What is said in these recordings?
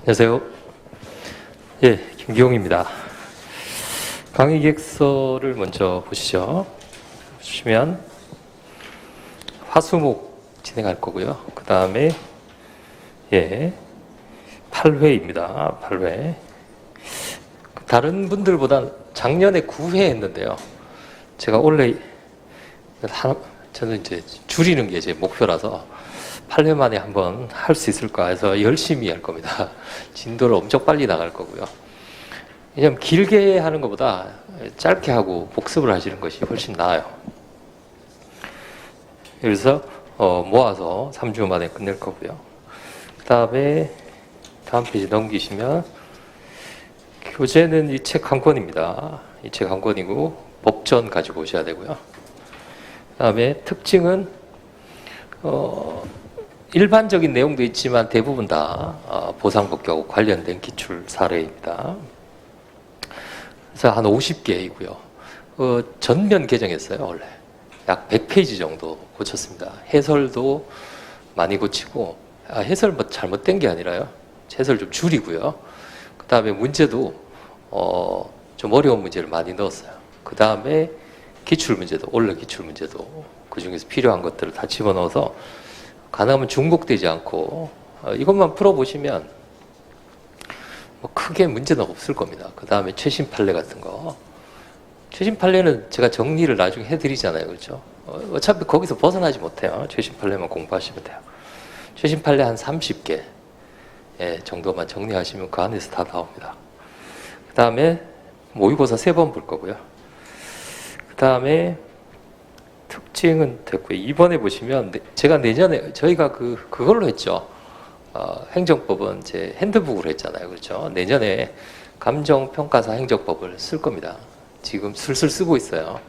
안녕하세요. 예, 김기용입니다. 강의 기획서를 먼저 보시죠. 보시면 화수목 진행할 거고요. 그 다음에 8회입니다. 8회. 다른 분들보다 작년에 9회 했는데요. 제가 원래 저는 이제 줄이는 게 제 목표라서 8회 만에 한번 할 수 있을까 해서 열심히 할 겁니다. 진도를 엄청 빨리 나갈 거고요. 왜냐면 길게 하는 것보다 짧게 하고 복습을 하시는 것이 훨씬 나아요. 그래서 모아서 3주 만에 끝낼 거고요. 그 다음에 다음 페이지 넘기시면 교재는 이 책 한 권입니다. 이 책 한 권이고 법전 가지고 오셔야 되고요. 그 다음에 특징은 일반적인 내용도 있지만 대부분 다 보상법규하고 관련된 기출 사례입니다. 그래서 한 50개이고요. 전면 개정했어요. 원래 약 100페이지 정도 고쳤습니다. 해설도 많이 고치고 해설 뭐 잘못된 게 아니라요. 해설 좀 줄이고요. 그 다음에 문제도 좀 어려운 문제를 많이 넣었어요. 그 다음에 기출 문제도 원래 기출 문제도 그 중에서 필요한 것들을 다 집어넣어서 가능하면 중복되지 않고 이것만 풀어보시면 뭐 크게 문제는 없을 겁니다. 그 다음에 최신 판례 같은 거. 최신 판례는 제가 정리를 나중에 해드리잖아요. 그렇죠? 어차피 거기서 벗어나지 못해요. 최신 판례만 공부하시면 돼요. 최신 판례 한 30개 정도만 정리하시면 그 안에서 다 나옵니다. 그 다음에 모의고사 3번 볼 거고요. 그 다음에 특징은 됐고요. 이번에 보시면 제가 내년에 저희가 그걸로 했죠. 행정법은 제 핸드북으로 했잖아요. 그렇죠? 내년에 감정평가사 행정법을 쓸 겁니다. 지금 슬슬 쓰고 있어요.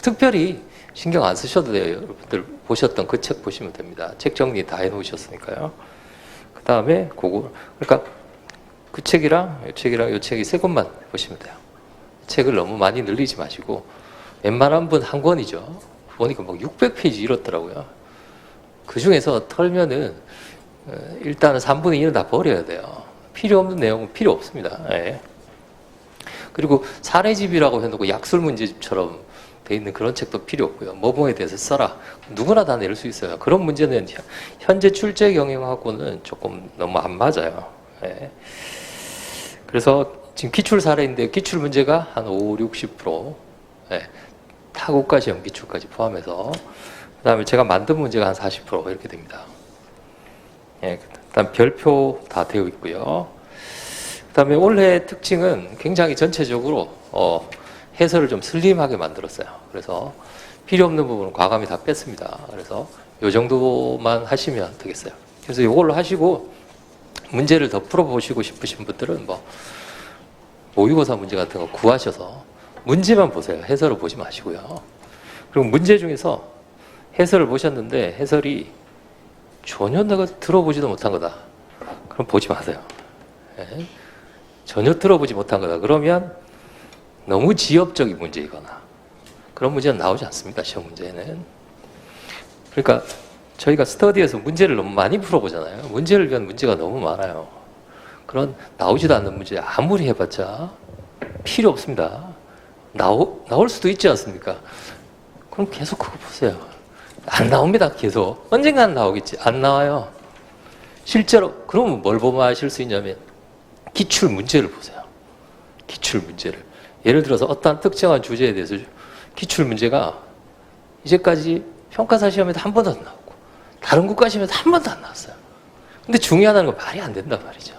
특별히 신경 안 쓰셔도 돼요. 여러분들 보셨던 그 책 보시면 됩니다. 책 정리 다 해놓으셨으니까요. 그 다음에 그러니까 그 책이랑 이 책이랑 이 책이 3권만 보시면 돼요. 책을 너무 많이 늘리지 마시고 웬만한 분 한 권이죠. 보니까 막 600페이지 이렇더라고요. 그 중에서 털면은 일단은 3분의 1은 다 버려야 돼요. 필요 없는 내용은 필요 없습니다. 예. 그리고 사례집이라고 해놓고 약술 문제집처럼 돼 있는 그런 책도 필요 없고요. 모범에 대해서 써라. 누구나 다 낼 수 있어요. 그런 문제는 현재 출제 경영하고는 조금 너무 안 맞아요. 예. 그래서 지금 기출 사례인데 기출 문제가 한 5, 60%. 예. 타국가 시험 기출까지 포함해서 그 다음에 제가 만든 문제가 한 40% 이렇게 됩니다. 예, 그다음 별표 다 되어 있고요. 그 다음에 올해 특징은 굉장히 전체적으로 해설을 좀 슬림하게 만들었어요. 그래서 필요 없는 부분은 과감히 다 뺐습니다. 그래서 이 정도만 하시면 되겠어요. 그래서 이걸로 하시고 문제를 더 풀어보시고 싶으신 분들은 뭐 모의고사 문제 같은 거 구하셔서 문제만 보세요. 해설을 보지 마시고요. 그리고 문제 중에서 해설을 보셨는데 해설이 전혀 내가 들어보지도 못한 거다. 그럼 보지 마세요. 네? 전혀 들어보지 못한 거다. 그러면 너무 지엽적인 문제이거나 그런 문제는 나오지 않습니다. 시험 문제는. 그러니까 저희가 스터디에서 문제를 너무 많이 풀어보잖아요. 문제를 위한 문제가 너무 많아요. 그런 나오지도 않는 문제 아무리 해봤자 필요 없습니다. 나올 수도 있지 않습니까? 그럼 계속 그거 보세요. 안 나옵니다. 계속. 언젠가는 나오겠지. 안 나와요. 실제로 그러면 뭘 보면 아실 수 있냐면 기출 문제를 보세요. 기출 문제를. 예를 들어서 어떠한 특정한 주제에 대해서 기출 문제가 이제까지 평가사 시험에도 한 번도 안 나오고 다른 국가 시험에도 한 번도 안 나왔어요. 근데 중요하다는 건 말이 안 된단 말이죠.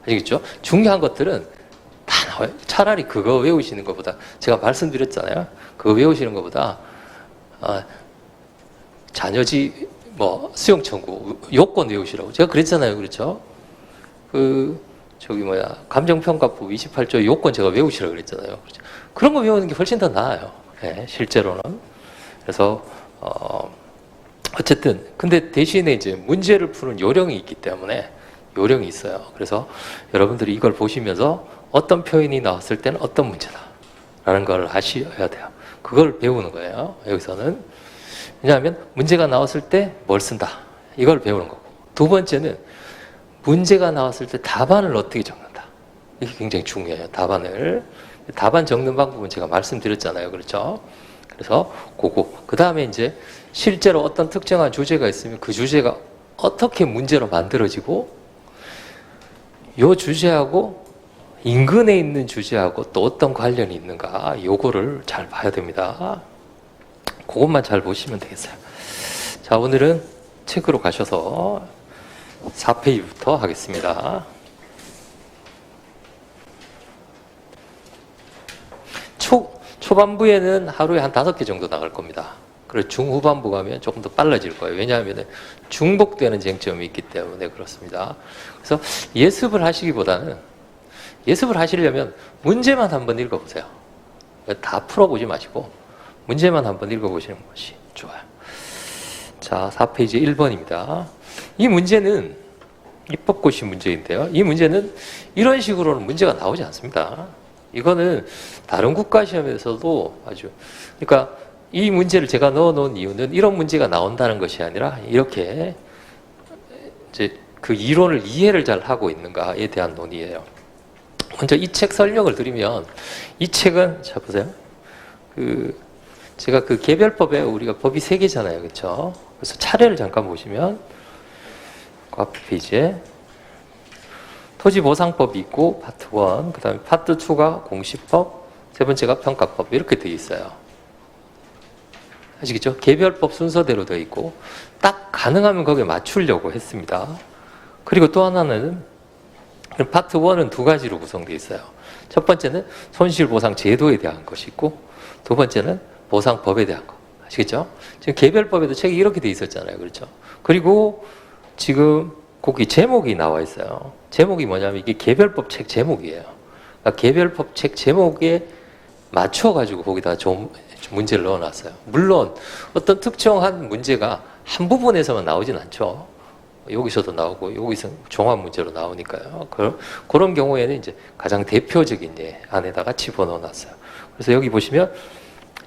아시겠죠? 중요한 것들은 다 나와요. 차라리 그거 외우시는 것보다 제가 말씀드렸잖아요. 그거 외우시는 것보다 자녀지 수용 청구 요건 외우시라고 제가 그랬잖아요. 그렇죠? 감정평가법 28조 요건 제가 외우시라고 그랬잖아요. 그렇죠? 그런 거 외우는 게 훨씬 더 나아요. 네, 실제로는. 그래서 어쨌든 근데 대신에 이제 문제를 푸는 요령이 있기 때문에 요령이 있어요. 그래서 여러분들이 이걸 보시면서 어떤 표현이 나왔을 때는 어떤 문제다라는 걸 아셔야 돼요. 그걸 배우는 거예요. 여기서는. 왜냐하면 문제가 나왔을 때 뭘 쓴다. 이걸 배우는 거고. 두 번째는 문제가 나왔을 때 답안을 어떻게 적는다. 이게 굉장히 중요해요. 답안 적는 방법은 제가 말씀드렸잖아요. 그렇죠? 그래서 그거. 그 다음에 이제 실제로 어떤 특정한 주제가 있으면 그 주제가 어떻게 문제로 만들어지고 이 주제하고 인근에 있는 주제하고 또 어떤 관련이 있는가 요거를 잘 봐야 됩니다. 그것만 잘 보시면 되겠어요. 자, 오늘은 책으로 가셔서 4페이지부터 하겠습니다. 초반부에는 하루에 한 5개 정도 나갈 겁니다. 그리고 중후반부 가면 조금 더 빨라질 거예요. 왜냐하면 중복되는 쟁점이 있기 때문에 그렇습니다. 그래서 예습을 하시기보다는 예습을 하시려면 문제만 한번 읽어보세요. 다 풀어보지 마시고 문제만 한번 읽어보시는 것이 좋아요. 자, 4페이지 1번입니다. 이 문제는 입법고시 문제인데요. 이 문제는 이런 식으로는 문제가 나오지 않습니다. 이거는 다른 국가 시험에서도 아주, 그러니까 이 문제를 제가 넣어놓은 이유는 이런 문제가 나온다는 것이 아니라 이렇게 이제 그 이론을 이해를 잘 하고 있는가에 대한 논의예요. 먼저 이 책 설명을 드리면, 이 책은 자 보세요. 제가 그 개별법에 우리가 법이 3개잖아요, 그렇죠? 그래서 차례를 잠깐 보시면 그 앞에 페이지에 토지보상법이 있고 파트 1, 그 다음에 파트 2가 공시법, 세 번째가 평가법 이렇게 되어 있어요. 아시겠죠? 개별법 순서대로 되어 있고 딱 가능하면 거기에 맞추려고 했습니다. 그리고 또 하나는 파트 1은 2가지로 구성되어 있어요. 첫 번째는 손실보상 제도에 대한 것이 있고 두 번째는 보상법에 대한 거. 아시겠죠? 지금 개별법에도 책이 이렇게 되어 있었잖아요. 그렇죠? 그리고 지금 거기 제목이 나와 있어요. 제목이 뭐냐면 이게 개별법 책 제목이에요. 그러니까 개별법 책 제목에 맞춰가지고 거기다 좀 문제를 넣어놨어요. 물론 어떤 특정한 문제가 한 부분에서만 나오진 않죠. 여기서도 나오고 여기서 종합 문제로 나오니까요. 그런 경우에는 이제 가장 대표적인 예 안에다가 집어넣어놨어요. 그래서 여기 보시면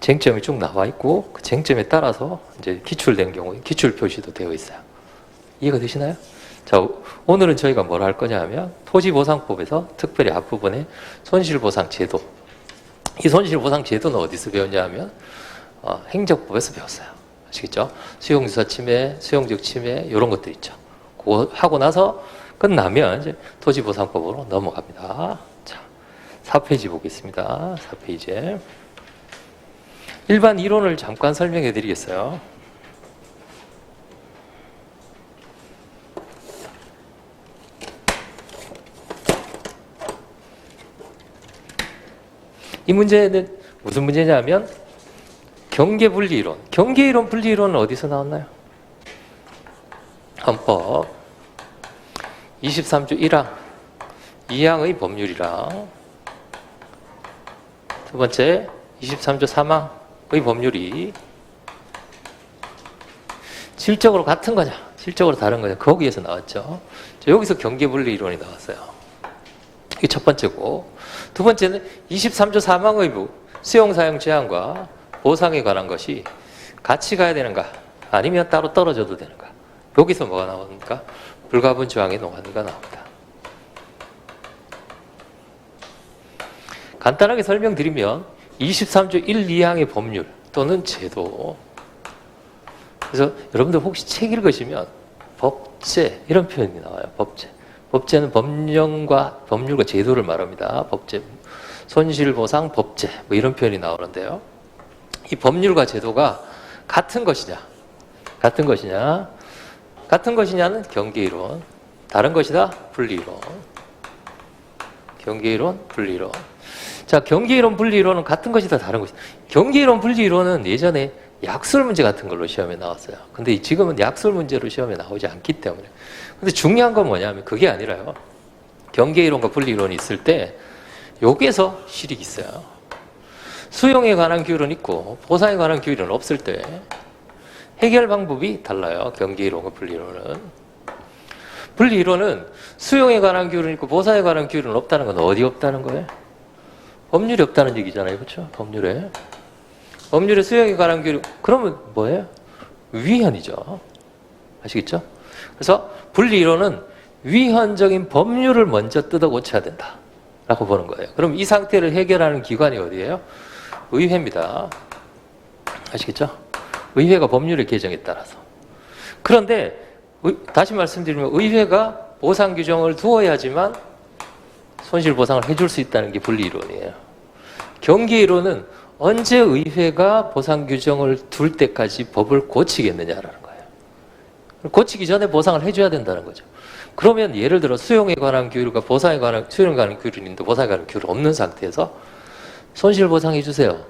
쟁점이 쭉 나와 있고 그 쟁점에 따라서 이제 기출된 경우에 기출 표시도 되어 있어요. 이해가 되시나요? 자, 오늘은 저희가 뭘 할 거냐 하면 토지보상법에서 특별히 앞부분에 손실보상 제도. 이 손실보상 제도는 어디서 배웠냐 하면 행정법에서 배웠어요. 아시겠죠? 수용주사 침해, 수용적 침해 이런 것들 있죠. 그거 하고 나서 끝나면 이제 토지보상법으로 넘어갑니다. 자, 4페이지 보겠습니다. 4페이지에 일반 이론을 잠깐 설명해 드리겠어요. 이 문제는 무슨 문제냐면 경계분리이론. 경계이론, 분리이론은 어디서 나왔나요? 헌법 23조 1항 2항의 법률이랑 두 번째 23조 3항의 법률이 질적으로 같은 거냐 질적으로 다른 거냐 거기에서 나왔죠. 여기서 경계분리이론이 나왔어요. 이게 첫 번째고, 두 번째는 23조 3항의 수용사용 제한과 보상에 관한 것이 같이 가야 되는가 아니면 따로 떨어져도 되는가. 여기서 뭐가 나옵니까? 불가분 조항의 논의가 나옵니다. 간단하게 설명드리면 23조 1, 2항의 법률 또는 제도, 그래서 여러분들 혹시 책 읽으시면 법제 이런 표현이 나와요. 법제. 법제는 법령과 법률과 제도를 말합니다. 법제, 손실보상 법제 뭐 이런 표현이 나오는데요. 이 법률과 제도가 같은 것이냐, 같은 것이냐, 같은 것이냐는 경계이론, 다른 것이다 분리이론. 경계이론, 분리이론. 자, 경계이론, 분리이론은 같은 것이다 다른 것이다. 경계이론, 분리이론은 예전에 약술 문제 같은 걸로 시험에 나왔어요. 근데 지금은 약술 문제로 시험에 나오지 않기 때문에. 근데 중요한 건 뭐냐면 그게 아니라요. 경계이론과 분리이론이 있을 때 여기에서 실익이 있어요. 수용에 관한 규율은 있고 보상에 관한 규율은 없을 때 해결 방법이 달라요. 경계이론과 분리이론은. 분리이론은 수용에 관한 규율은 있고 보상에 관한 규율은 없다는 건 어디 없다는 거예요? 법률이 없다는 얘기잖아요. 그렇죠? 법률에. 법률에 수용에 관한 규율, 그러면 뭐예요? 위헌이죠. 아시겠죠? 그래서 분리이론은 위헌적인 법률을 먼저 뜯어 고쳐야 된다 라고 보는 거예요. 그럼 이 상태를 해결하는 기관이 어디예요? 의회입니다. 아시겠죠? 의회가 법률의 개정에 따라서. 그런데 다시 말씀드리면 의회가 보상 규정을 두어야지만 손실보상을 해줄 수 있다는 게 분리이론이에요. 경계이론은 언제 의회가 보상 규정을 둘 때까지 법을 고치겠느냐라는 거예요. 고치기 전에 보상을 해줘야 된다는 거죠. 그러면 예를 들어 수용에 관한 규율과 보상에 관한 수용에 관한 규율이 있는데 보상에 관한 규율이 없는 상태에서 손실보상해 주세요.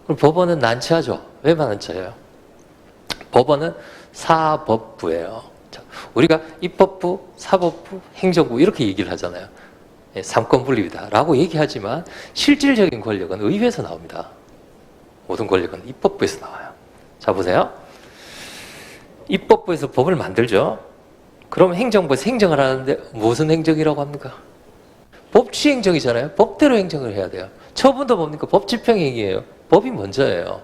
그럼 법원은 난처하죠. 왜 난처해요? 법원은 사법부예요. 우리가 입법부, 사법부, 행정부 이렇게 얘기를 하잖아요. 삼권 분립이다 라고 얘기하지만 실질적인 권력은 의회에서 나옵니다. 모든 권력은 입법부에서 나와요. 자 보세요. 입법부에서 법을 만들죠. 그럼 행정부에서 행정을 하는데 무슨 행정이라고 합니까? 법치행정이잖아요. 법대로 행정을 해야 돼요. 처분도 뭡니까? 법집행행위예요. 법이 먼저예요.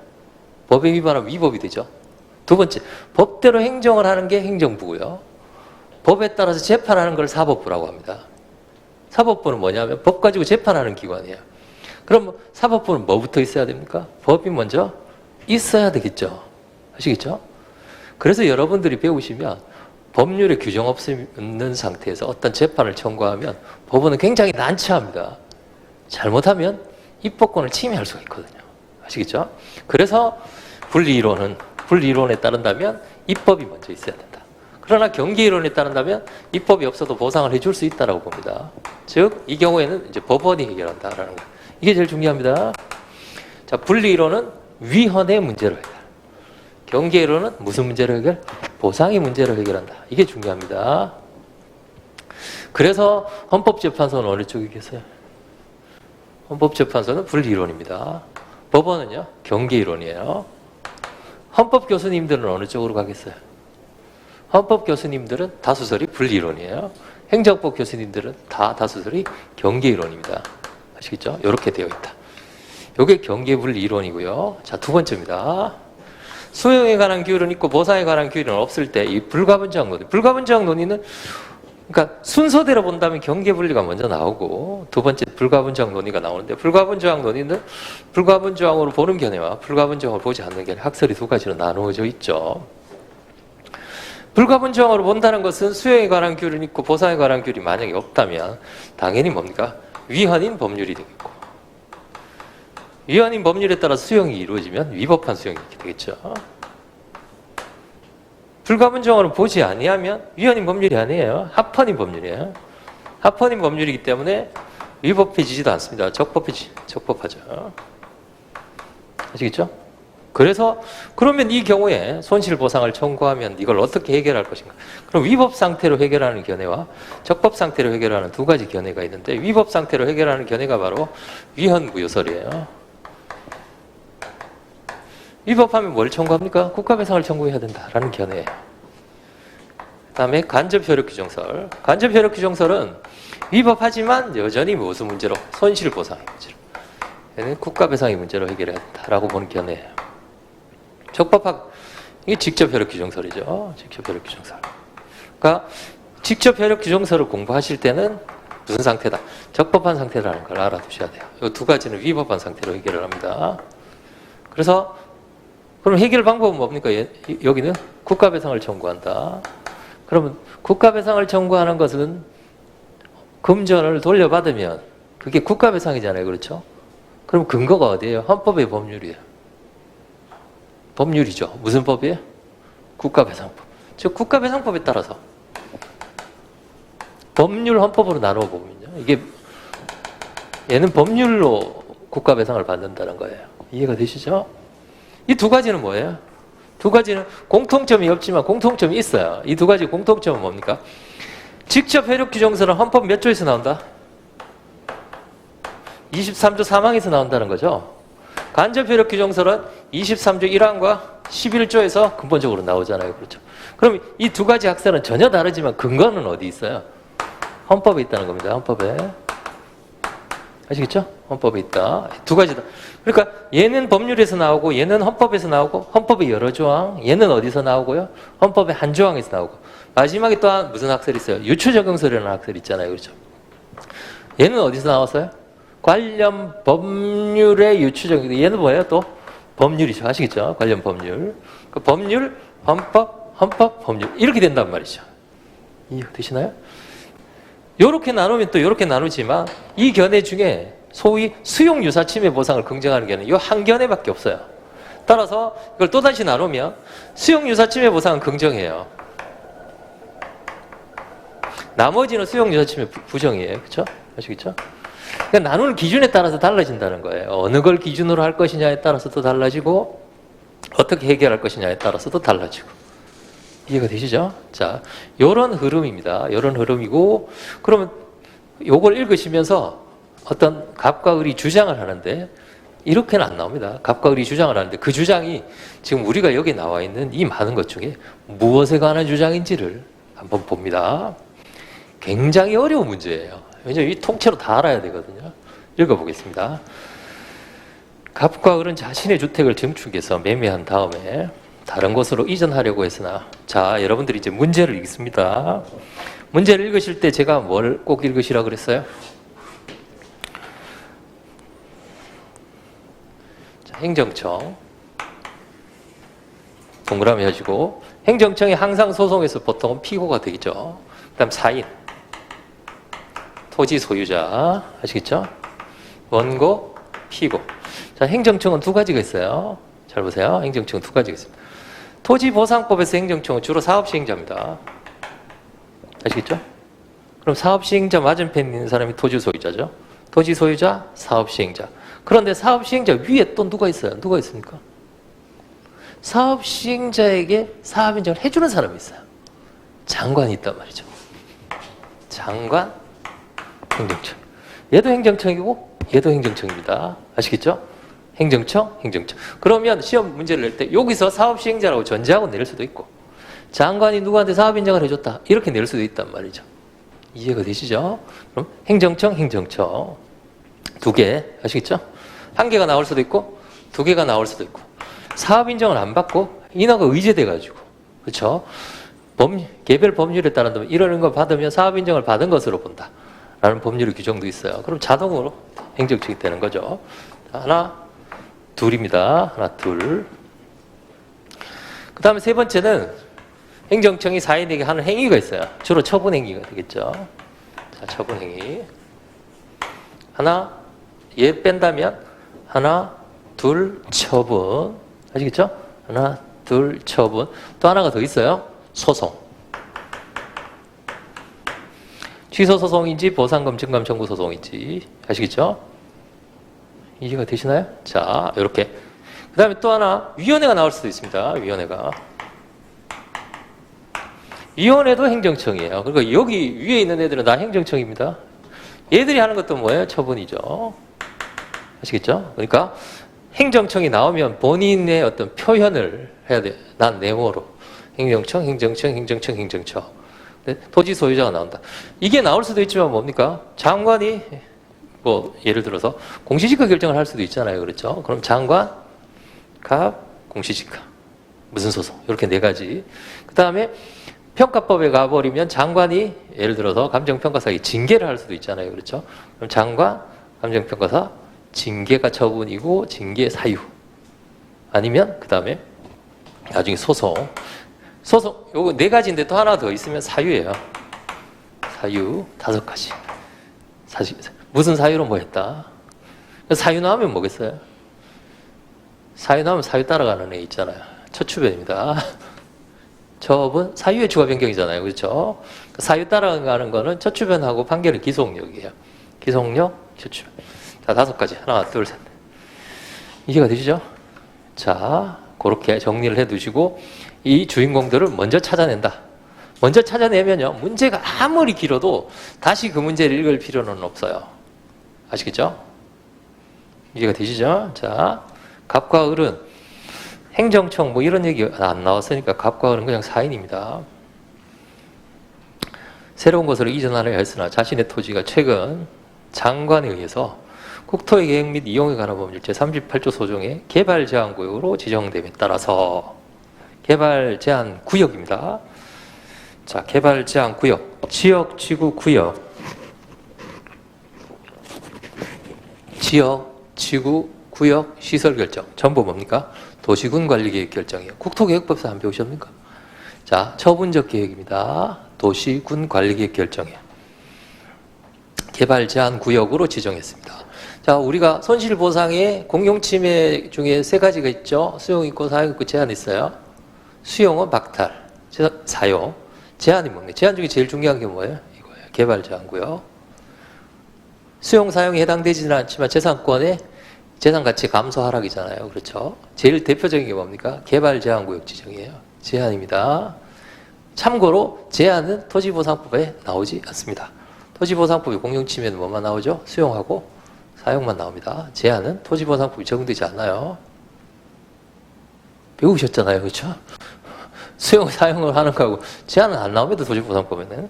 법에 위반하면 위법이 되죠. 두 번째, 법대로 행정을 하는 게 행정부고요. 법에 따라서 재판하는 걸 사법부라고 합니다. 사법부는 뭐냐면 법 가지고 재판하는 기관이에요. 그럼 사법부는 뭐부터 있어야 됩니까? 법이 먼저 있어야 되겠죠. 아시겠죠? 그래서 여러분들이 배우시면 법률에 규정 없는 상태에서 어떤 재판을 청구하면 법원은 굉장히 난처합니다. 잘못하면 입법권을 침해할 수가 있거든요. 아시겠죠? 그래서 분리이론에 따른다면 입법이 먼저 있어야 된다. 그러나 경계이론에 따른다면 입법이 없어도 보상을 해줄 수 있다고 봅니다. 즉, 이 경우에는 이제 법원이 해결한다라는 거. 이게 제일 중요합니다. 자, 분리이론은 위헌의 문제를 해결. 경계이론은 무슨 문제를 해결? 보상의 문제를 해결한다. 이게 중요합니다. 그래서 헌법재판소는 어느 쪽에 계세요? 헌법재판소는 분리이론입니다. 법원은요? 경계이론이에요. 헌법 교수님들은 어느 쪽으로 가겠어요? 헌법 교수님들은 다수설이 분리이론이에요. 행정법 교수님들은 다수설이 경계이론입니다. 아시겠죠? 이렇게 되어 있다. 이게 경계분리이론이고요. 자, 두 번째입니다. 수용에 관한 규율은 있고 보상에 관한 규율은 없을 때 이 불가분자학 논의. 불가분자학 논의는 그러니까 순서대로 본다면 경계분리가 먼저 나오고 두 번째 불가분자학 논의가 나오는데 불가분자학 논의는 불가분자학으로 보는 견해와 불가분자학으로 보지 않는 견해 학설이 두 가지로 나누어져 있죠. 불가분자학으로 본다는 것은 수용에 관한 규율은 있고 보상에 관한 규율이 만약에 없다면 당연히 뭡니까? 위헌인 법률이 되겠고 위헌인 법률에 따라 수용이 이루어지면 위법한 수용이 되겠죠. 불가분정으로 보지 아니하면 위헌인 법률이 아니에요. 합헌인 법률이에요. 합헌인 법률이기 때문에 위법해지지도 않습니다. 적법하죠. 아시겠죠? 그래서 그러면 이 경우에 손실보상을 청구하면 이걸 어떻게 해결할 것인가? 그럼 위법 상태로 해결하는 견해와 적법 상태로 해결하는 두 가지 견해가 있는데 위법 상태로 해결하는 견해가 바로 위헌무효설이에요. 위법하면 뭘 청구합니까? 국가배상을 청구해야 된다라는 견해예요. 그 다음에 간접효력규정설. 간접효력규정설은 위법하지만 여전히 무슨 문제로? 손실보상의 문제로. 얘는 국가배상의 문제로 해결해야 된다라고 보는 견해예요. 적법학, 이게 직접효력규정설이죠. 직접효력규정설. 그러니까 직접효력규정설을 공부하실 때는 무슨 상태다? 적법한 상태라는 걸 알아두셔야 돼요. 이 두 가지는 위법한 상태로 해결을 합니다. 그래서 그럼 해결 방법은 뭡니까? 여기는 국가배상을 청구한다. 그러면 국가배상을 청구하는 것은 금전을 돌려받으면 그게 국가배상이잖아요. 그렇죠? 그럼 근거가 어디예요? 헌법의 법률이에요. 법률이죠. 무슨 법이에요? 국가배상법. 즉 국가배상법에 따라서 법률 헌법으로 나누어 보면요. 이게 얘는 법률로 국가배상을 받는다는 거예요. 이해가 되시죠? 이 두 가지는 뭐예요? 두 가지는 공통점이 없지만 공통점이 있어요. 이 두 가지 공통점은 뭡니까? 직접 효력규정설은 헌법 몇 조에서 나온다? 23조 3항에서 나온다는 거죠. 간접 효력규정설은 23조 1항과 11조에서 근본적으로 나오잖아요. 그렇죠? 그럼 이 두 가지 학설은 전혀 다르지만 근거는 어디 있어요? 헌법에 있다는 겁니다. 헌법에. 아시겠죠? 헌법에 있다. 두 가지다. 그러니까 얘는 법률에서 나오고 얘는 헌법에서 나오고 헌법의 여러 조항, 얘는 어디서 나오고요? 헌법의 한 조항에서 나오고 마지막에 또한 무슨 학설이 있어요? 유추적용설이라는 학설이 있잖아요. 그렇죠? 얘는 어디서 나왔어요? 관련 법률의 유추적용. 얘는 뭐예요? 또 법률이죠. 아시겠죠? 관련 법률. 그 법률, 헌법, 법률 이렇게 된단 말이죠. 이해가 되시나요? 요렇게 나누면 또 요렇게 나누지만 이 견해 중에 소위 수용유사 침해 보상을 긍정하는 견해 요 한 견해밖에 없어요. 따라서 이걸 또다시 나누면 수용유사 침해 보상은 긍정해요. 나머지는 수용유사 침해 부정이에요. 그렇죠? 아시겠죠? 그러니까 나누는 기준에 따라서 달라진다는 거예요. 어느 걸 기준으로 할 것이냐에 따라서도 달라지고 어떻게 해결할 것이냐에 따라서도 달라지고. 이해가 되시죠? 자, 요런 흐름입니다. 요런 흐름이고, 그러면 요걸 읽으시면서 어떤 갑과 을이 주장을 하는데, 이렇게는 안 나옵니다. 갑과 을이 주장을 하는데, 그 주장이 지금 우리가 여기 나와 있는 이 많은 것 중에 무엇에 관한 주장인지를 한번 봅니다. 굉장히 어려운 문제예요. 왜냐하면 이 통째로 다 알아야 되거든요. 읽어보겠습니다. 갑과 을은 자신의 주택을 증축해서 매매한 다음에 다른 곳으로 이전하려고 했으나, 자, 여러분들이 이제 문제를 읽습니다. 문제를 읽으실 때 제가 뭘 꼭 읽으시라고 그랬어요? 자, 행정청 동그라미 해주고, 행정청이 항상 소송에서 보통은 피고가 되겠죠. 그 다음 사인, 토지 소유자, 아시겠죠? 원고, 피고. 자, 행정청은 두 가지가 있어요. 잘 보세요. 행정청은 두 가지가 있습니다. 토지보상법에서 행정청은 주로 사업시행자입니다. 아시겠죠? 그럼 사업시행자 맞은편에 있는 사람이 토지 소유자죠. 토지 소유자, 사업시행자. 그런데 사업시행자 위에 또 누가 있어요? 누가 있습니까? 사업시행자에게 사업인정을 해주는 사람이 있어요. 장관이 있단 말이죠. 장관, 행정청. 얘도 행정청이고 얘도 행정청입니다. 아시겠죠? 행정청. 그러면 시험 문제를 낼 때 여기서 사업시행자라고 전제하고 낼 수도 있고, 장관이 누구한테 사업인정을 해줬다 이렇게 낼 수도 있단 말이죠. 이해가 되시죠? 그럼 행정청 두 개, 아시겠죠? 한 개가 나올 수도 있고 두 개가 나올 수도 있고, 사업인정을 안 받고 인허가 의제돼가지고, 그렇죠? 개별 법률에 따른다면 이런 거 받으면 사업인정을 받은 것으로 본다 라는 법률의 규정도 있어요. 그럼 자동으로 행정청이 되는 거죠. 하나, 둘입니다. 하나, 둘. 그 다음에 세 번째는 행정청이 사인에게 하는 행위가 있어요. 주로 처분행위가 되겠죠. 자, 처분행위. 하나, 얘 뺀다면 하나, 둘, 처분. 아시겠죠? 하나, 둘, 처분. 또 하나가 더 있어요. 소송. 취소소송인지 보상금 증감 청구 소송인지. 아시겠죠? 이해가 되시나요? 자, 이렇게. 그 다음에 또 하나, 위원회가 나올 수도 있습니다. 위원회도 행정청이에요. 그러니까 여기 위에 있는 애들은 다 행정청입니다. 얘들이 하는 것도 뭐예요? 처분이죠. 아시겠죠? 그러니까 행정청이 나오면 본인의 어떤 표현을 해야 돼요. 난 네모로. 행정청. 토지 소유자가 나온다. 이게 나올 수도 있지만 뭡니까? 장관이 뭐 예를 들어서 공시지가 결정을 할 수도 있잖아요. 그렇죠? 그럼 장관, 갑, 공시지가. 무슨 소송? 이렇게 네 가지. 그 다음에 평가법에 가버리면 장관이 예를 들어서 감정평가사에게 징계를 할 수도 있잖아요. 그렇죠? 그럼 장관, 감정평가사, 징계가 처분이고 징계 사유. 아니면 그 다음에 나중에 소송. 요거 네 가지인데 또 하나 더 있으면 사유예요. 사유 5가지. 무슨 사유로 뭐 했다. 사유 나오면 뭐겠어요? 사유 나오면 사유 따라가는 애 있잖아요. 처추변입니다. 처분, 사유의 추가 변경이잖아요. 그렇죠? 사유 따라가는 거는 처추변하고 판결의 기소력이에요. 기소력, 처추변. 자, 5가지. 하나, 둘, 셋. 이해가 되시죠? 자, 그렇게 정리를 해 두시고 이 주인공들을 먼저 찾아낸다. 먼저 찾아내면요, 문제가 아무리 길어도 다시 그 문제를 읽을 필요는 없어요. 아시겠죠? 이해가 되시죠? 자, 갑과 을은 행정청 뭐 이런 얘기 안 나왔으니까 갑과 을은 그냥 사인입니다. 새로운 곳으로 이전하려 했으나 자신의 토지가 최근 장관에 의해서 국토의 계획 및 이용에 관한 법률 제38조 소정의 개발 제한 구역으로 지정됨에 따라서 개발 제한 구역입니다. 자, 개발 제한 구역, 지역, 지구, 구역, 지역, 지구, 구역, 시설 결정 전부 뭡니까? 도시군 관리계획 결정이에요. 국토계획법에서 안 배우셨습니까? 자, 처분적 계획입니다. 도시군 관리계획 결정이에요. 개발 제한 구역으로 지정했습니다. 자, 우리가 손실보상의 공용침해 중에 세 가지가 있죠. 수용 있고 사용 있고 제한 있어요. 수용은 박탈, 사용, 제한이 뭡니까? 제한 중에 제일 중요한 게 뭐예요? 이거예요. 개발 제한 구역. 수용 사용에 해당되지는 않지만 재산권의 재산 가치 감소 하락이잖아요. 그렇죠? 제일 대표적인 게 뭡니까? 개발 제한 구역 지정이에요. 제한입니다. 참고로 제한은 토지보상법에 나오지 않습니다. 토지보상법이 공용침해는 뭐만 나오죠? 수용하고 사용만 나옵니다. 제한은 토지보상법이 적용되지 않아요. 배우셨잖아요. 그렇죠? 수용, 사용을 하는 거하고 제한은 안 나옵니다. 토지보상법에는.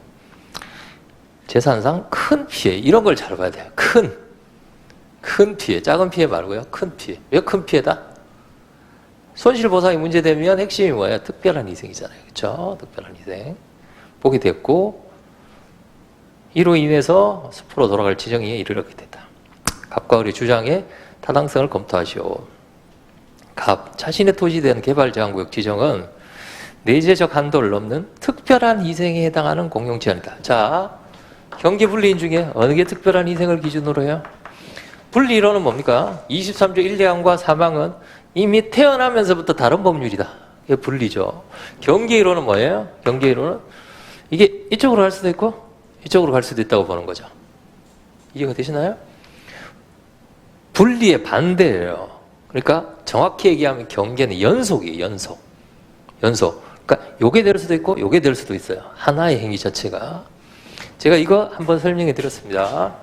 재산상 큰 피해, 이런 걸 잘 봐야 돼요. 큰 피해, 작은 피해 말고요. 큰 피해. 왜 큰 피해다? 손실보상이 문제되면 핵심이 뭐예요? 특별한 희생이잖아요. 그렇죠? 특별한 희생. 보게 됐고, 이로 인해서 수포로 돌아갈 지정에 이르게 된다. 갑과 을의 주장에 타당성을 검토하시오. 갑, 자신의 토지에 대한 개발 제한구역 지정은 내재적 한도를 넘는 특별한 희생에 해당하는 공용제한이다. 자, 경계 분리인 중에 어느 게 특별한 희생을 기준으로 해요? 분리이론은 뭡니까? 23조 1항과 3항은 이미 태어나면서부터 다른 법률이다. 이게 분리죠. 경계이론은 뭐예요? 경계이론은 이게 이쪽으로 갈 수도 있고 이쪽으로 갈 수도 있다고 보는 거죠. 이해가 되시나요? 분리의 반대예요. 그러니까 정확히 얘기하면 경계는 연속이에요. 연속. 그러니까 요게 될 수도 있고 요게 될 수도 있어요. 하나의 행위 자체가. 제가 이거 한번 설명해 드렸습니다.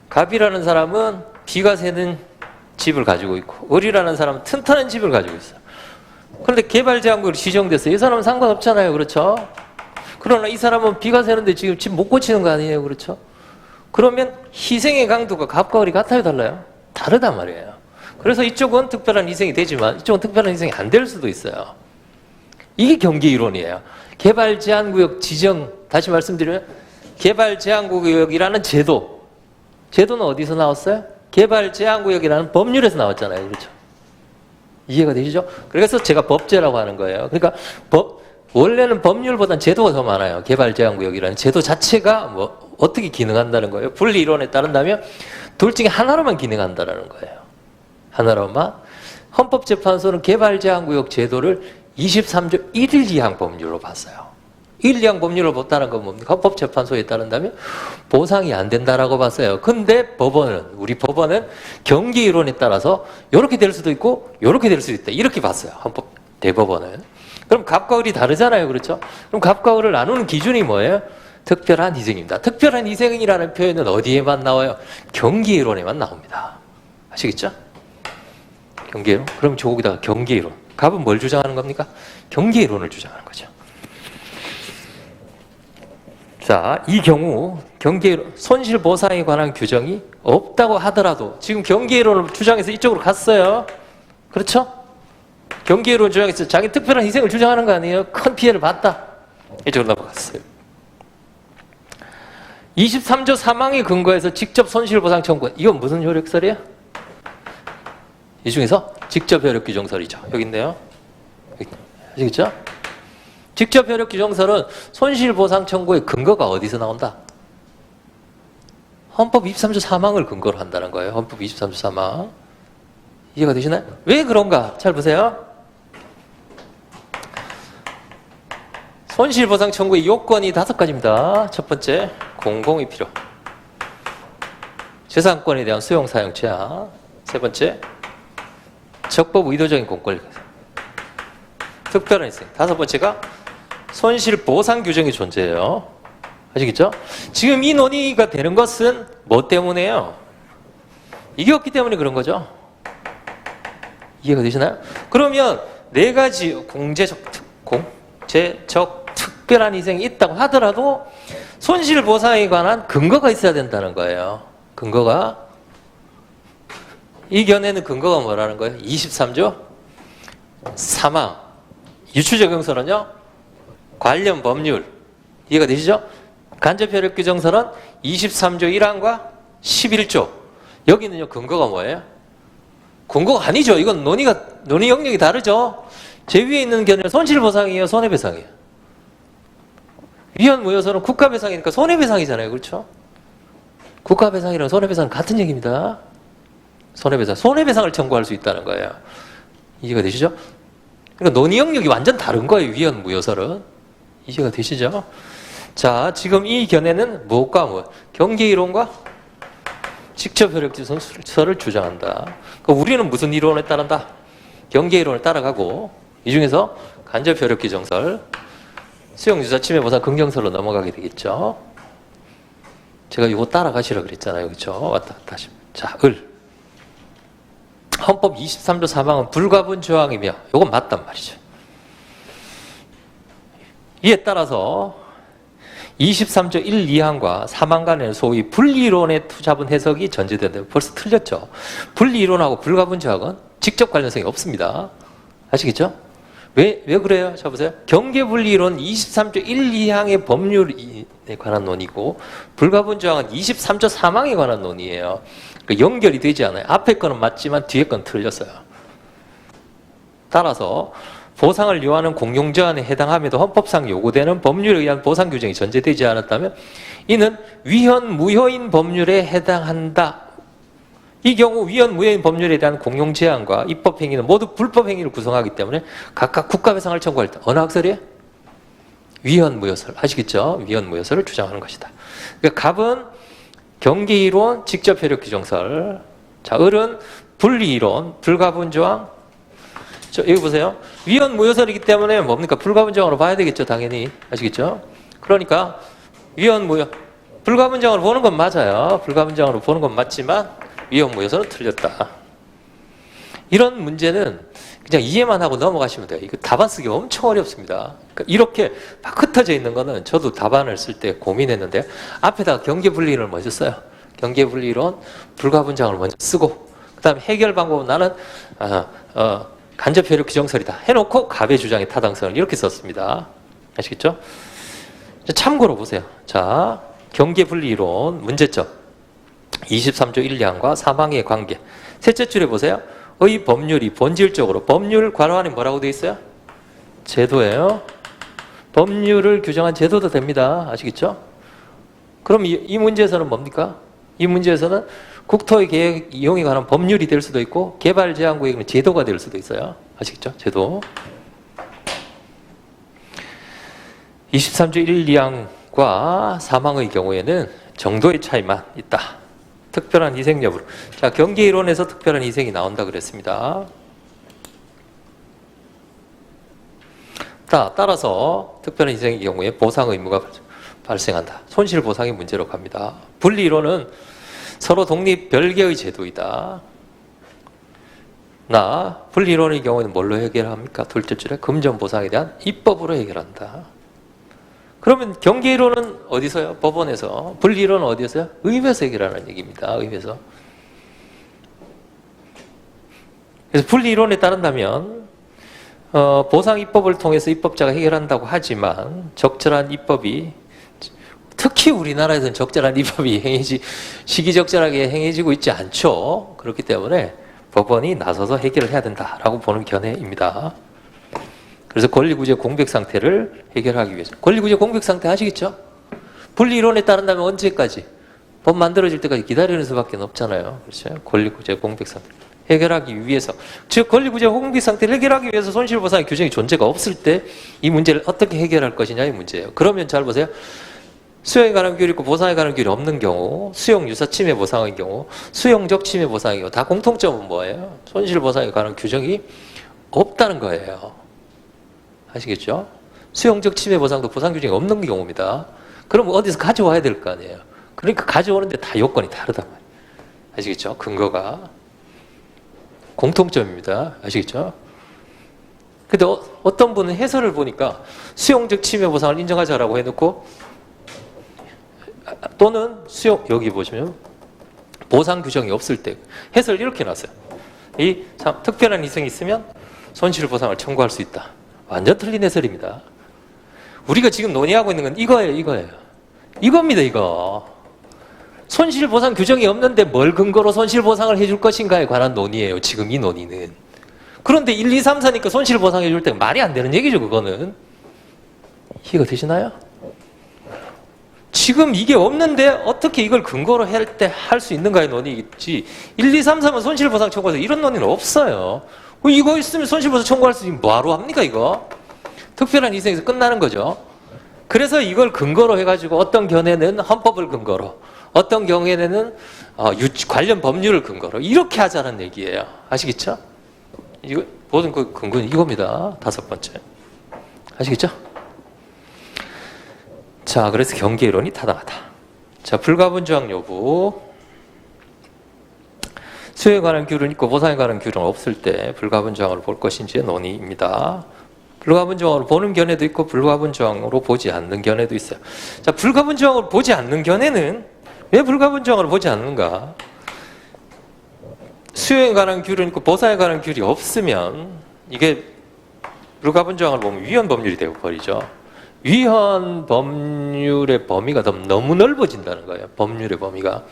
갑이라는 사람은 비가 새는 집을 가지고 있고 을이라는 사람은 튼튼한 집을 가지고 있어요. 그런데 개발 제한구역이 지정됐어요. 이 사람은 상관없잖아요. 그렇죠? 그러나 이 사람은 비가 새는데 지금 집 못 고치는 거 아니에요. 그렇죠? 그러면 희생의 강도가 갑과 을이 같아요, 달라요? 다르단 말이에요. 그래서 이쪽은 특별한 희생이 되지만 이쪽은 특별한 희생이 안 될 수도 있어요. 이게 경계이론이에요. 개발 제한구역 지정, 다시 말씀드리면 개발 제한구역이라는 제도는 어디서 나왔어요? 개발 제한구역이라는 법률에서 나왔잖아요. 그렇죠? 이해가 되시죠? 그래서 제가 법제라고 하는 거예요. 그러니까 원래는 법률보다는 제도가 더 많아요. 개발 제한구역이라는 제도 자체가 뭐 어떻게 기능한다는 거예요. 분리이론에 따른다면 둘 중에 하나로만 기능한다는 거예요. 하나로만. 헌법재판소는 개발 제한구역 제도를 23조 1일 2항 법률로 봤어요. 1, 2항 법률을 봤다는 건 뭡니까? 헌법재판소에 따른다면 보상이 안 된다라고 봤어요. 근데 우리 법원은 경계이론에 따라서 이렇게 될 수도 있고 이렇게 될 수도 있다. 이렇게 봤어요. 헌법 대법원은. 그럼 갑과 을이 다르잖아요. 그렇죠? 그럼 갑과 을을 나누는 기준이 뭐예요? 특별한 희생입니다. 특별한 희생이라는 표현은 어디에만 나와요? 경계이론에만 나옵니다. 아시겠죠? 경계이론? 그럼 저거기다가 경계이론. 갑은 뭘 주장하는 겁니까? 경계이론을 주장하는 거죠. 자, 이 경우 경계이론, 손실보상에 관한 규정이 없다고 하더라도 지금 경계이론을 주장해서 이쪽으로 갔어요. 그렇죠? 경계이론 주장해서 자기 특별한 희생을 주장하는 거 아니에요? 큰 피해를 봤다. 이쪽으로 넘어갔어요. 23조 3항에 근거해서 직접 손실보상 청구. 이건 무슨 효력설이에요? 이 중에서 직접 효력 규정설이죠. 여기 있네요. 아시겠죠? 직접 효력 규정설은 손실보상 청구의 근거가 어디서 나온다? 헌법 23조 3항을 근거로 한다는 거예요. 헌법 23조 3항. 이해가 되시나요? 왜 그런가? 잘 보세요. 손실보상 청구의 요건이 5가지입니다. 첫 번째, 공공이 필요. 재산권에 대한 수용, 사용, 제한. 세 번째, 적법 의도적인 공권력. 특별한 희생. 5번째가 손실보상 규정이 존재해요. 아시겠죠? 지금 이 논의가 되는 것은 뭐 때문에요? 이게 없기 때문에 그런 거죠. 이해가 되시나요? 그러면 4가지 공제적 특별한 희생이 있다고 하더라도 손실보상에 관한 근거가 있어야 된다는 거예요. 근거가 이 견해는 근거가 뭐라는 거예요? 23조 사망. 유추적용설은요? 관련 법률. 이해가 되시죠? 간접효력 규정설은 23조 1항과 11조. 여기는요, 근거가 뭐예요? 근거가 아니죠. 이건 논의 영역이 다르죠. 제 위에 있는 견해는 손실보상이에요, 손해배상이에요? 위헌무효설은 국가배상이니까 손해배상이잖아요. 그렇죠? 국가배상이랑 손해배상은 같은 얘기입니다. 손해배상을 청구할 수 있다는 거예요. 이해가 되시죠? 그러니까 논의 영역이 완전 다른 거예요. 위헌무효설은. 이해가 되시죠? 자, 지금 이 견해는 무엇과 무엇? 경계이론과 직접효력지설을 주장한다. 그러니까 우리는 무슨 이론에 따른다? 경계이론을 따라가고 이 중에서 간접효력규정설, 수용유사 침해보상 긍정설로 넘어가게 되겠죠. 제가 이거 따라가시라 그랬잖아요. 그렇죠? 왔다 갔다 하시면. 자, 헌법 23조 3항은 불가분 조항이며 이건 맞단 말이죠. 이에 따라서 23조 1, 2항과 3항 간에는 소위 분리이론의 투잡은 해석이 전제되는데 벌써 틀렸죠. 분리이론하고 불가분 조항은 직접 관련성이 없습니다. 아시겠죠? 왜 그래요? 자 보세요. 경계분리이론 23조 1, 2항의 법률에 관한 논의고 불가분 조항은 23조 3항에 관한 논의예요. 그러니까 연결이 되지 않아요. 앞에 거는 맞지만 뒤에 건 틀렸어요. 따라서 보상을 요하는 공용저항에 해당함에도 헌법상 요구되는 법률에 의한 보상 규정이 전제되지 않았다면 이는 위헌 무효인 법률에 해당한다. 이 경우 위헌 무효인 법률에 대한 공용제한과 입법행위는 모두 불법행위를 구성하기 때문에 각각 국가배상을 청구할 때 어느 학설이에요? 위헌무효설. 아시겠죠? 위헌무효설을 주장하는 것이다. 그러니까 갑은 경계이론, 직접효력규정설. 자, 을은 분리이론, 불가분조항. 여기 보세요. 위헌무효설이기 때문에 뭡니까? 불가분조항으로 봐야 되겠죠, 당연히. 아시겠죠? 그러니까 위헌무효, 불가분조항으로 보는 건 맞아요. 불가분조항으로 보는 건 맞지만 위헌무효설은 틀렸다. 이런 문제는 그냥 이해만 하고 넘어가시면 돼요. 이거 답안 쓰기 엄청 어렵습니다. 그러니까 이렇게 막 흩어져 있는 거는 저도 답안을 쓸 때 고민했는데요. 앞에다가 경계분리론을 먼저 써요. 경계분리론, 불가분조항을 먼저 쓰고 그 다음에 해결 방법은 나는 간접효력 규정설이다 해놓고 갑의 주장의 타당성을 이렇게 썼습니다. 아시겠죠? 참고로 보세요. 자, 경계분리론 문제점 23조 1, 2항과 3항의 관계. 셋째 줄에 보세요. 의 법률이 본질적으로 법률 괄호 안에 뭐라고 되어 있어요? 제도예요. 법률을 규정한 제도도 됩니다. 아시겠죠? 그럼 이 문제에서는 뭡니까? 이 문제에서는 국토의 계획 이용에 관한 법률이 될 수도 있고 개발 제한 구역은 제도가 될 수도 있어요. 아시겠죠? 제도. 23조 1, 2항과 3항의 경우에는 정도의 차이만 있다. 특별한 희생 여부로. 자, 경계이론에서 특별한 희생이 나온다 그랬습니다. 따라서 특별한 희생의 경우에 보상 의무가 발생한다. 손실보상의 문제로 갑니다. 분리이론은 서로 독립 별개의 제도이다. 분리이론의 경우에는 뭘로 해결합니까? 둘째 줄에 금전보상에 대한 입법으로 해결한다. 그러면 경계이론은 어디서요? 법원에서. 분리이론은 어디서요? 의회에서 해결하는 얘기입니다. 의회에서. 그래서 분리이론에 따른다면 보상 입법을 통해서 입법자가 해결한다고 하지만 적절한 입법이 특히 우리나라에서는 적절한 입법이 시기적절하게 행해지고 있지 않죠. 그렇기 때문에 법원이 나서서 해결을 해야 된다라고 보는 견해입니다. 그래서 권리구제 공백 상태를 해결하기 위해서. 권리구제 공백 상태 아시겠죠? 분리이론에 따른다면 언제까지? 법 만들어질 때까지 기다리는 수밖에 없잖아요. 그렇죠? 권리구제 공백 상태 해결하기 위해서. 즉 권리구제 공백 상태를 해결하기 위해서 손실보상의 규정이 존재가 없을 때 이 문제를 어떻게 해결할 것이냐의 문제예요. 그러면 잘 보세요. 수용에 관한 규율이 있고 보상에 관한 규율이 없는 경우, 수용 유사 침해 보상의 경우, 수용적 침해 보상의 경우 다 공통점은 뭐예요? 손실보상에 관한 규정이 없다는 거예요. 아시겠죠? 수용적 침해 보상도 보상 규정이 없는 경우입니다. 그럼 어디서 가져와야 될 거 아니에요. 그러니까 가져오는데 다 요건이 다르단 말이에요. 아시겠죠? 근거가 공통점입니다. 아시겠죠? 근데 어떤 분은 해설을 보니까 수용적 침해 보상을 인정하자라고 해놓고 또는 여기 보시면 보상 규정이 없을 때 해설을 이렇게 놨어요. 이 참 특별한 이성이 있으면 손실보상을 청구할 수 있다. 완전 틀린 해설입니다. 우리가 지금 논의하고 있는 건 이거예요. 이겁니다, 이거. 손실보상 규정이 없는데 뭘 근거로 손실보상을 해줄 것인가에 관한 논의예요, 지금 이 논의는. 그런데 1, 2, 3, 4니까 손실보상 해줄 때 말이 안 되는 얘기죠, 그거는. 이해가 되시나요? 지금 이게 없는데 어떻게 이걸 근거로 할 때 할 수 있는가의 논의겠지. 1, 2, 3, 4면 손실보상 청구해서 이런 논의는 없어요. 이거 있으면 손실보상 청구할 수 있으면 뭐하러 합니까, 이거? 특별한 이성에서 끝나는 거죠. 그래서 이걸 근거로 해가지고 어떤 견해는 헌법을 근거로, 어떤 경우에는 관련 법률을 근거로 이렇게 하자는 얘기예요. 아시겠죠? 이거 모든 그 근거는 이겁니다. 5번째. 아시겠죠? 자, 그래서 경계이론이 타당하다. 자, 불가분조항 여부. 수요에 관한 규율은 있고 보상에 관한 규율은 없을 때 불가분조항으로 볼 것인지의 논의입니다. 불가분조항으로 보는 견해도 있고 불가분조항으로 보지 않는 견해도 있어요. 자, 불가분조항으로 보지 않는 견해는 왜 불가분조항으로 보지 않는가? 수요에 관한 규율은 있고 보상에 관한 규율이 없으면 이게 불가분조항을 보면 위헌 법률이 되어버리죠. 위헌 법률의 범위가 너무 넓어진다는 거예요. 법률의 범위가.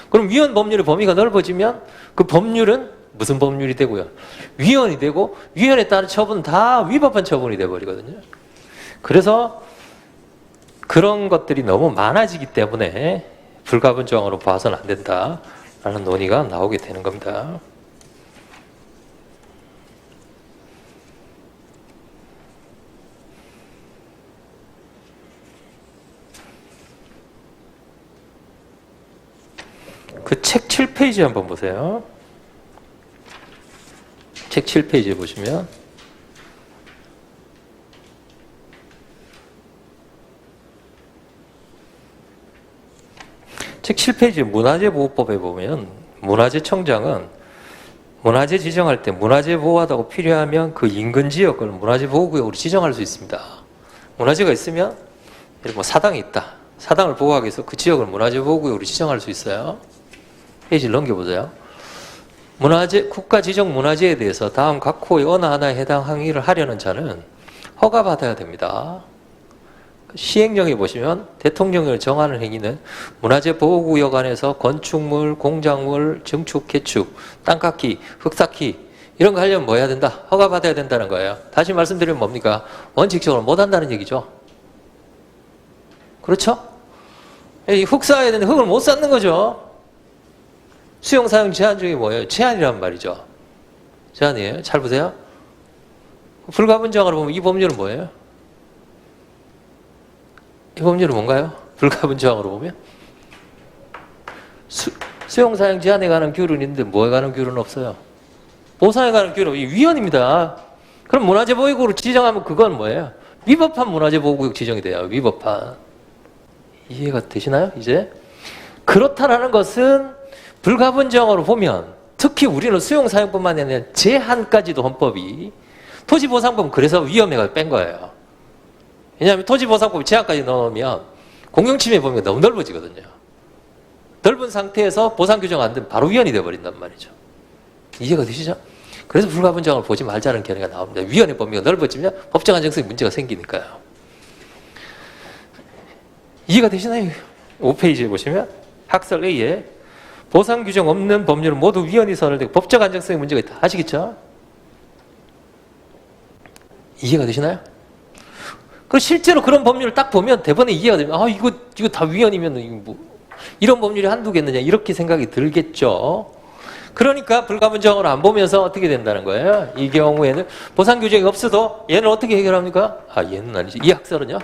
그럼 위헌 법률의 범위가 넓어지면 그 법률은 무슨 법률이 되고요? 위헌이 되고 위헌에 따른 처분은 다 위법한 처분이 되어버리거든요. 그래서 그런 것들이 너무 많아지기 때문에 불가분조항으로 봐서는 안 된다라는 논의가 나오게 되는 겁니다. 그 책 7페이지 한번 보세요. 책 7페이지에 보시면 책 7페이지 문화재보호법에 보면 문화재청장은 문화재 지정할 때 문화재 보호하다고 필요하면 그 인근 지역을 문화재보호구역으로 지정할 수 있습니다. 문화재가 있으면 뭐 사당이 있다. 사당을 보호하기 위해서 그 지역을 문화재보호구역으로 지정할 수 있어요. 페이지를 넘겨보세요. 문화재, 국가 지정 문화재에 대해서 다음 각 호의 어느 하나에 해당 항의를 하려는 자는 허가받아야 됩니다. 시행령에 보시면 대통령을 정하는 행위는 문화재 보호구역 안에서 건축물, 공작물, 증축, 개축, 땅 깎기, 흙 쌓기 이런 거 하려면 뭐 해야 된다? 허가받아야 된다는 거예요. 다시 말씀드리면 뭡니까? 원칙적으로 못 한다는 얘기죠. 그렇죠? 흙 쌓아야 되는데 흙을 못 쌓는 거죠. 수용 사용 제한 중에 뭐예요? 제한이란 말이죠. 제한이에요. 잘 보세요. 불가분조항으로 보면 이 법률은 뭐예요? 이 법률은 뭔가요? 불가분조항으로 보면 수용 사용 제한에 관한 규율은 있는데 뭐에 관한 규율은 없어요. 보상에 관한 규율은 위헌입니다. 그럼 문화재보호구역으로 지정하면 그건 뭐예요? 위법한 문화재보호구역 지정이 돼요. 위법한. 이해가 되시나요? 이제 그렇다라는 것은 불가분조항으로 보면 특히 우리는 수용사용뿐만 아니라 제한까지도 헌법이 토지보상법은 그래서 위험해가 뺀 거예요. 왜냐하면 토지보상법이 제한까지 넣으면 공용침해 범위가 너무 넓어지거든요. 넓은 상태에서 보상 규정 안 되면 바로 위헌이 되어버린단 말이죠. 이해가 되시죠? 그래서 불가분조항을 보지 말자는 견해가 나옵니다. 위헌의 범위가 넓어지면 법적 안정성에 문제가 생기니까요. 이해가 되시나요? 5페이지에 보시면 학설 A에 보상 규정 없는 법률은 모두 위헌이 선언되고 법적 안정성에 문제가 있다. 아시겠죠? 이해가 되시나요? 그 실제로 그런 법률을 딱 보면 대번에 이해가 되면 이거 다 위헌이면 이런 법률이 한두 개겠느냐 이렇게 생각이 들겠죠. 그러니까 불가분조항으로 안 보면서 어떻게 된다는 거예요? 이 경우에는 보상 규정이 없어도 얘는 어떻게 해결합니까? 얘는 아니지. 이 학설은요.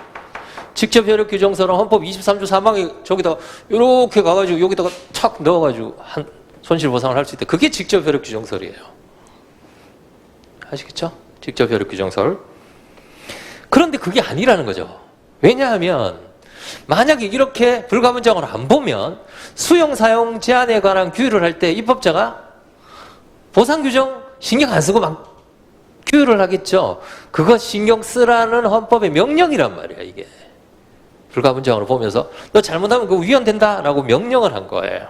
직접 효력 규정서는 헌법 23조 3항에 저기다 이렇게 가가지고 여기다가 탁 넣어가지고 손실보상을 할 수 있다. 그게 직접 효력 규정설이에요. 아시겠죠? 직접 효력 규정설. 그런데 그게 아니라는 거죠. 왜냐하면 만약에 이렇게 불가분조항으로 안 보면 수용 사용 제한에 관한 규율을 할 때 입법자가 보상 규정 신경 안 쓰고 막 규율을 하겠죠. 그거 신경 쓰라는 헌법의 명령이란 말이야, 이게. 불가분조항으로 보면서 너 잘못하면 그거 위헌된다라고 명령을 한 거예요.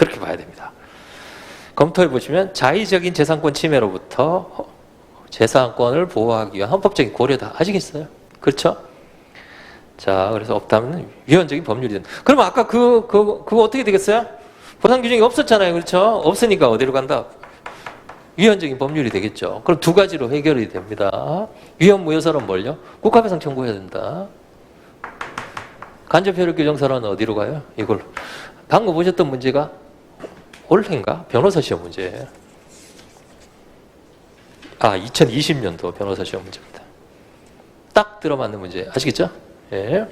그렇게 봐야 됩니다. 검토해 보시면 자의적인 재산권 침해로부터 재산권을 보호하기 위한 헌법적인 고려다. 아직 있어요. 그렇죠? 자, 그래서 없다면 위헌적인 법률이 된다. 그러면 아까 그거 어떻게 되겠어요? 보상 규정이 없었잖아요. 그렇죠? 없으니까 어디로 간다? 위헌적인 법률이 되겠죠. 그럼 두 가지로 해결이 됩니다. 위헌 무효설은 뭘요? 국가배상 청구해야 된다. 간접효력 규정설은 어디로 가요? 이걸로. 방금 보셨던 문제가 올해인가? 변호사 시험 문제예요. 2020년도 변호사 시험 문제입니다. 딱 들어맞는 문제. 아시겠죠? 예.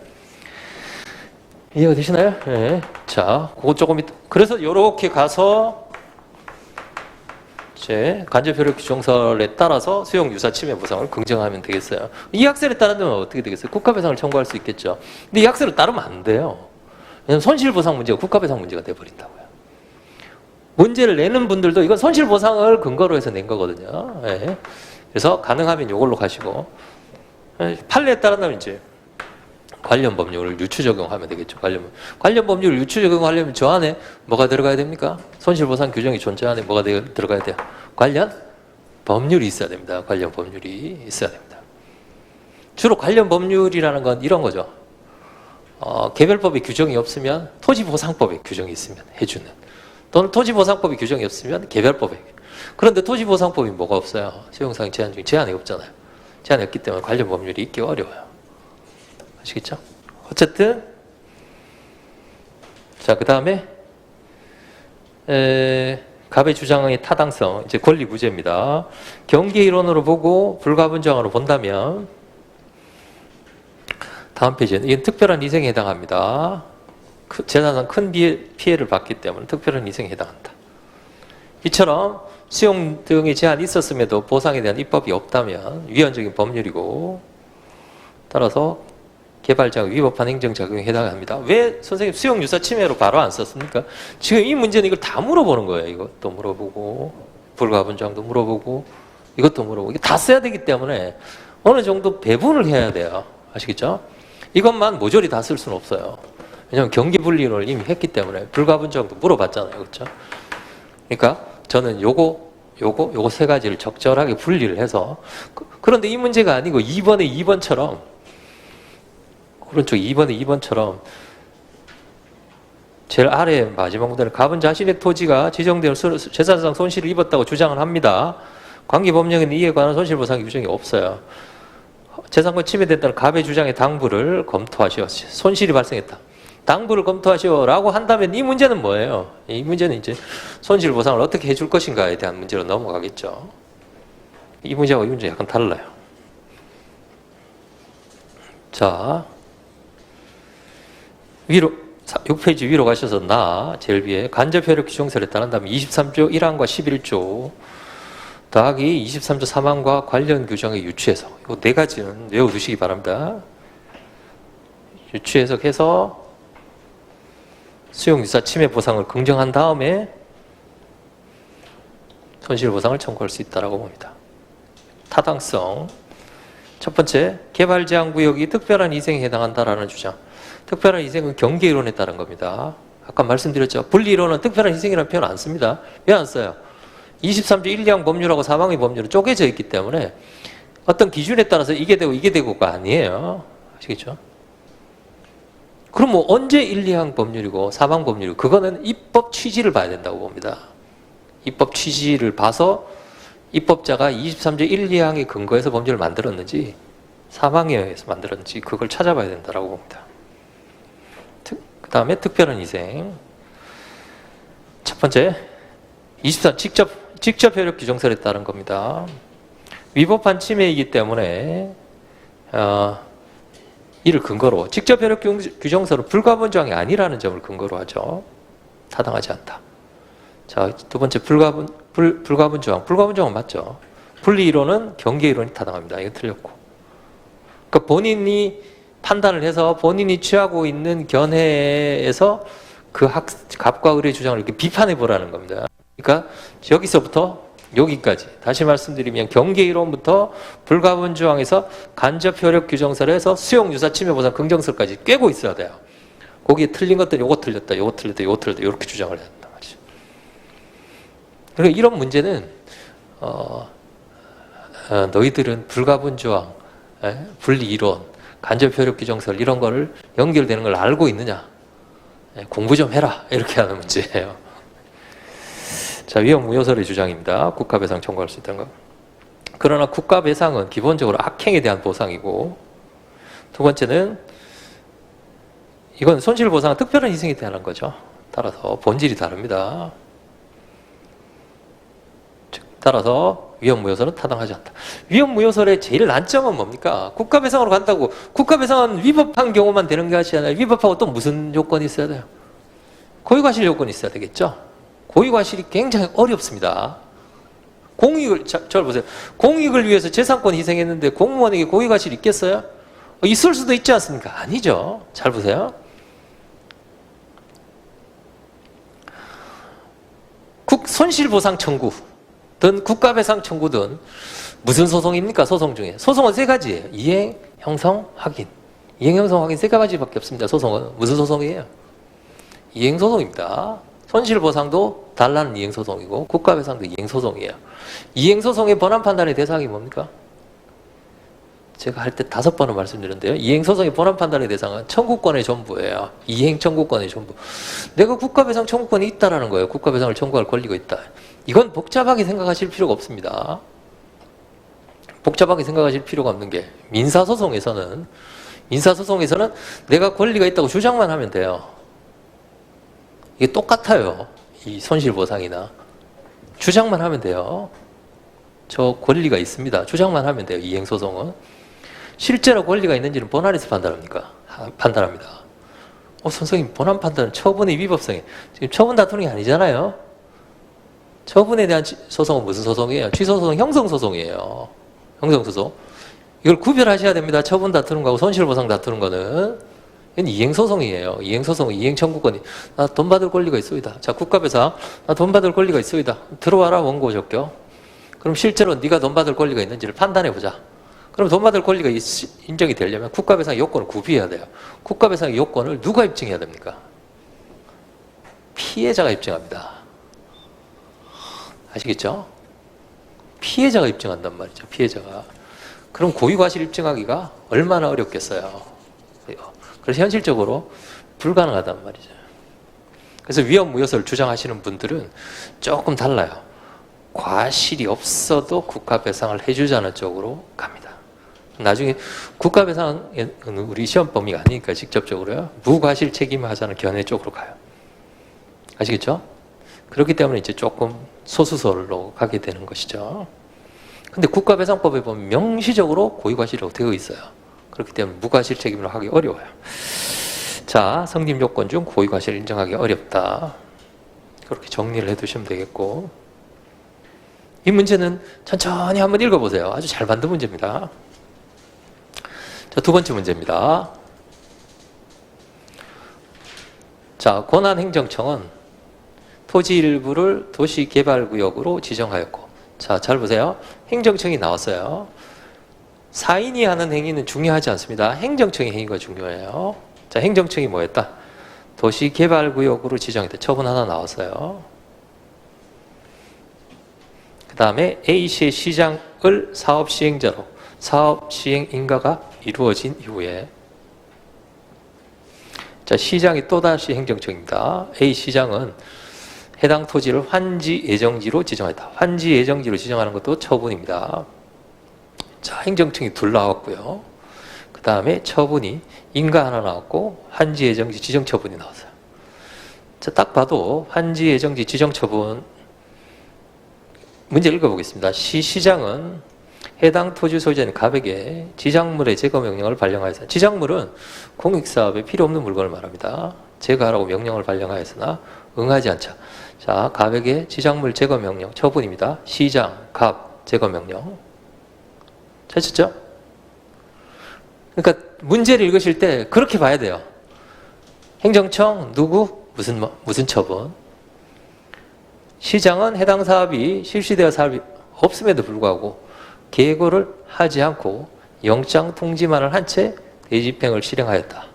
이해가 되시나요? 예. 자, 그거 조금 그래서 이렇게 가서 이제 간접효력 규정설에 따라서 수용 유사 침해 보상을 긍정하면 되겠어요. 이 학설에 따르면 어떻게 되겠어요? 국가배상을 청구할 수 있겠죠. 근데 이 학설에 따르면 안 돼요. 왜냐하면 손실보상 문제가 국가배상 문제가 돼버린다고요. 문제를 내는 분들도 이건 손실보상을 근거로 해서 낸 거거든요. 예. 그래서 가능하면 이걸로 가시고 판례에 따른다면 이제 관련 법률을 유추 적용하면 되겠죠. 관련 법률을 유추 적용하려면 저 안에 뭐가 들어가야 됩니까? 손실보상 규정이 존재하는 뭐가 들어가야 돼요? 관련 법률이 있어야 됩니다. 관련 법률이 있어야 됩니다. 주로 관련 법률이라는 건 이런 거죠. 개별법의 규정이 없으면 토지보상법의 규정이 있으면 해주는, 또는 토지보상법의 규정이 없으면 개별법의. 그런데 토지보상법이 뭐가 없어요? 수용상 제한 중에 제한이 없잖아요. 제한이 없기 때문에 관련 법률이 있기 어려워요. 아시겠죠? 어쨌든 자, 그 다음에 갑의 주장의 타당성, 이제 권리 구제입니다. 경계 이론으로 보고 불가분정으로 본다면 다음 페이지는 이건 특별한 희생에 해당합니다. 재산상 큰 피해를 받기 때문에 특별한 희생에 해당한다. 이처럼 수용 등의 제한이 있었음에도 보상에 대한 입법이 없다면 위헌적인 법률이고, 따라서 개발자가 위법한 행정작용에 해당합니다. 왜 선생님 수용 유사 침해로 바로 안 썼습니까? 지금 이 문제는 이걸 다 물어보는 거예요. 이것도 물어보고 불가분정도 물어보고 이것도 물어보고, 이게 다 써야 되기 때문에 어느 정도 배분을 해야 돼요. 아시겠죠? 이것만 모조리 다 쓸 수는 없어요. 왜냐하면 경기분리론을 이미 했기 때문에 불가분정도 물어봤잖아요. 그렇죠? 그러니까 저는 요거 세 가지를 적절하게 분리를 해서, 그런데 이 문제가 아니고 2번에 2번처럼, 오른쪽 2번에 2번처럼 제일 아래 마지막 문단에 갑은 자신의 토지가 지정된 재산상 손실을 입었다고 주장을 합니다. 관계법령에는 이에 관한 손실보상 규정이 없어요. 재산권 침해됐다는 갑의 주장의 당부를 검토하시오. 손실이 발생했다. 당부를 검토하시오라고 한다면 이 문제는 뭐예요? 이 문제는 이제 손실보상을 어떻게 해줄 것인가에 대한 문제로 넘어가겠죠. 이 문제하고 이 문제 약간 달라요. 자, 위로 6페이지 위로 가셔서 제일 위에 간접효력 규정설에 따른다면 23조 1항과 11조 더하기 23조 3항과 관련 규정의 유추 해석, 이 네 가지는 외워두시기 바랍니다. 유추 해석해서 수용유사 침해 보상을 긍정한 다음에 손실보상을 청구할 수 있다고 봅니다. 타당성, 첫 번째, 개발제한구역이 특별한 희생에 해당한다라는 주장. 특별한 희생은 경계이론에 따른 겁니다. 아까 말씀드렸죠. 분리이론은 특별한 희생이라는 표현 안 씁니다. 왜 안 써요? 23조 1, 2항 법률하고 4항의 법률은 쪼개져 있기 때문에 어떤 기준에 따라서 이게 되고가 아니에요. 아시겠죠? 그럼 뭐 언제 1, 2항 법률이고 4항 법률이고, 그거는 입법 취지를 봐야 된다고 봅니다. 입법 취지를 봐서 입법자가 23조 1, 2항의 근거에서 법률을 만들었는지 4항에 의해서 만들었는지 그걸 찾아봐야 된다고 봅니다. 그 다음에 특별한 희생. 첫 번째, 24 직접 효력 규정설에 따른 겁니다. 위법한 침해이기 때문에 이를 근거로, 직접 효력 규정설은 불가분정이 아니라는 점을 근거로 하죠. 타당하지 않다. 자, 두 번째, 불가분정. 불가분정은 맞죠. 분리이론은 경계이론이 타당합니다. 이거 틀렸고. 그러니까 본인이 판단을 해서 본인이 취하고 있는 견해에서 그 갑과 을의 주장을 이렇게 비판해 보라는 겁니다. 그러니까 여기서부터 여기까지 다시 말씀드리면 경계이론부터 불가분정에서 간접효력 규정설에서 수용유사 침해보상 긍정설까지 꿰고 있어야 돼요. 거기에 틀린 것들은 요거 틀렸다, 요거 틀렸다, 요거 틀렸다 이렇게 주장을 해야 된단 말이죠. 그리고 이런 문제는 너희들은 불가분조항, 분리이론, 간접효력규정설 이런 거를 연결되는 걸 알고 있느냐? 공부 좀 해라. 이렇게 하는 문제예요. 자, 위헌무효설의 주장입니다. 국가배상 청구할 수 있다는 거. 그러나 국가배상은 기본적으로 악행에 대한 보상이고, 두 번째는 이건 손실보상은 특별한 희생에 대한 거죠. 따라서 본질이 다릅니다. 따라서 위헌무효설은 타당하지 않다. 위헌무효설의 제일 난점은 뭡니까? 국가배상으로 간다고 국가배상은 위법한 경우만 되는 것이 아니라 위법하고 또 무슨 요건이 있어야 돼요? 고의과실 요건이 있어야 되겠죠? 고의과실이 굉장히 어렵습니다. 공익을, 저를 보세요. 공익을 위해서 재산권 희생했는데 공무원에게 고의과실이 있겠어요? 있을 수도 있지 않습니까? 아니죠. 잘 보세요. 손실보상 청구든 국가배상 청구든 무슨 소송입니까? 소송 중에. 소송은 세 가지예요. 이행, 형성, 확인. 이행, 형성, 확인 세 가지밖에 없습니다. 소송은. 무슨 소송이에요? 이행소송입니다. 손실보상도 달라는 이행소송이고 국가배상도 이행소송이에요. 이행소송의 본안 판단의 대상이 뭡니까? 제가 할 때 5번을 말씀드렸는데요. 이행소송의 본안 판단의 대상은 청구권의 전부예요. 이행 청구권의 전부. 내가 국가배상 청구권이 있다라는 거예요. 국가배상을 청구할 권리가 있다. 이건 복잡하게 생각하실 필요가 없습니다. 복잡하게 생각하실 필요가 없는 게 민사소송에서는 내가 권리가 있다고 주장만 하면 돼요. 이게 똑같아요. 이 손실보상이나 주장만 하면 돼요. 저 권리가 있습니다. 주장만 하면 돼요. 이행소송은. 실제로 권리가 있는지는 본안에서 판단합니다. 선생님, 본안 판단은 처분의 위법성에 지금 처분 다투는 게 아니잖아요. 처분에 대한 소송은 무슨 소송이에요? 취소소송, 형성소송이에요. 형성소송. 이걸 구별하셔야 됩니다. 처분 다투는 거하고 손실보상 다투는 거는. 이건 이행소송이에요. 이행소송은 이행청구권이. 나 돈 받을 권리가 있소이다. 자, 국가배상. 나 돈 받을 권리가 있소이다. 들어와라, 원고 적격. 그럼 실제로 네가 돈 받을 권리가 있는지를 판단해보자. 그럼 돈 받을 권리가 인정이 되려면 국가배상의 요건을 구비해야 돼요. 국가배상의 요건을 누가 입증해야 됩니까? 피해자가 입증합니다. 아시겠죠? 피해자가 입증한단 말이죠. 피해자가. 그럼 고의과실 입증하기가 얼마나 어렵겠어요. 그래서 현실적으로 불가능하단 말이죠. 그래서 위헌무효설을 주장하시는 분들은 조금 달라요. 과실이 없어도 국가배상을 해주자는 쪽으로 갑니다. 나중에 국가배상은 우리 시험 범위가 아니니까 직접적으로요. 무과실 책임을 하자는 견해 쪽으로 가요. 아시겠죠? 그렇기 때문에 이제 조금 소수설로 가게 되는 것이죠. 근데 국가배상법에 보면 명시적으로 고의과실이 되어 있어요. 그렇기 때문에 무과실 책임을 하기 어려워요. 자, 성립 요건 중 고의과실을 인정하기 어렵다. 그렇게 정리를 해두시면 되겠고, 이 문제는 천천히 한번 읽어보세요. 아주 잘 만든 문제입니다. 자, 두 번째 문제입니다. 자, 권한행정청은 토지 일부를 도시개발구역으로 지정하였고, 자, 잘 보세요. 행정청이 나왔어요. 사인이 하는 행위는 중요하지 않습니다. 행정청의 행위가 중요해요. 자, 행정청이 뭐였다? 도시개발구역으로 지정했다. 처분 하나 나왔어요. 그 다음에 A시의 시장을 사업시행자로 사업시행 인가가 이루어진 이후에, 자, 시장이 또다시 행정청입니다. A시장은 해당 토지를 환지 예정지로 지정했다. 환지 예정지로 지정하는 것도 처분입니다. 자, 행정청이 둘 나왔고요. 그 다음에 처분이 인가 하나 나왔고 환지 예정지 지정 처분이 나왔어요. 자, 딱 봐도 환지 예정지 지정 처분 문제 읽어보겠습니다. 시장은 해당 토지 소유자인 갑에게 지작물의 제거 명령을 발령하였으나, 지작물은 공익사업에 필요 없는 물건을 말합니다. 제거하라고 명령을 발령하였으나 응하지 않자. 자, 갑에게 지작물 제거 명령 처분입니다. 시장, 갑 제거 명령. 찾았죠? 그러니까 문제를 읽으실 때 그렇게 봐야 돼요. 행정청 누구 무슨 처분. 시장은 해당 사업이 실시되어 사업이 없음에도 불구하고 계고를 하지 않고 영장 통지만을 한 채 대집행을 실행하였다.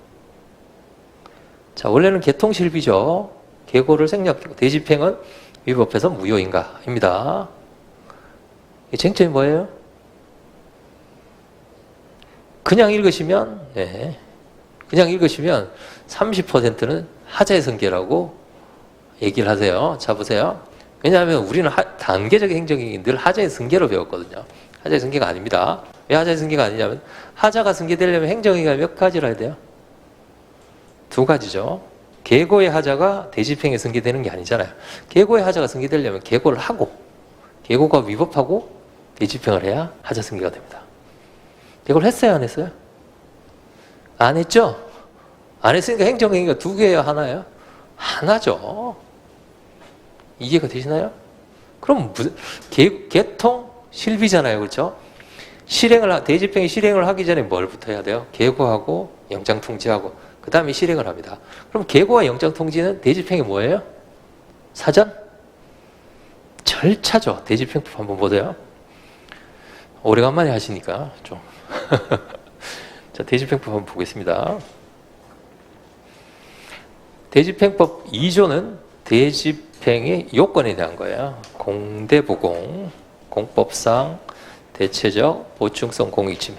자, 원래는 개통실비죠. 계고를 생략하고 대집행은 위법해서 무효인가입니다. 이 쟁점이 뭐예요? 그냥 읽으시면, 네, 그냥 읽으시면 30%는 하자의 성계라고 얘기를 하세요. 자, 보세요. 왜냐하면 우리는 단계적 행정이 늘 하자의 성계로 배웠거든요. 하자의 성계가 아닙니다. 왜 하자의 성계가 아니냐면, 하자가 성계되려면 행정이가 몇 가지라 해야 돼요? 두 가지죠. 계고의 하자가 대집행에 성계되는 게 아니잖아요. 계고의 하자가 성계되려면 계고를 하고, 계고가 위법하고 대집행을 해야 하자 성계가 됩니다. 계고를 했어요, 안 했어요? 안 했죠? 안 했으니까 행정행위가 두 개예요, 하나예요? 하나죠. 이해가 되시나요? 그럼 무슨 개통 실비잖아요, 그렇죠? 대집행이 실행을 하기 전에 뭘부터 해야 돼요? 계고하고 영장 통지하고 그 다음에 실행을 합니다. 그럼 계고와 영장 통지는 대집행이 뭐예요? 사전? 절차죠. 대집행법 한번 보세요. 오래간만에 하시니까 좀. 자, 대집행법 한번 보겠습니다. 대집행법 2조는 대집행의 요건에 대한 거예요. 공대보공, 공법상 대체적 보충성 공익침해.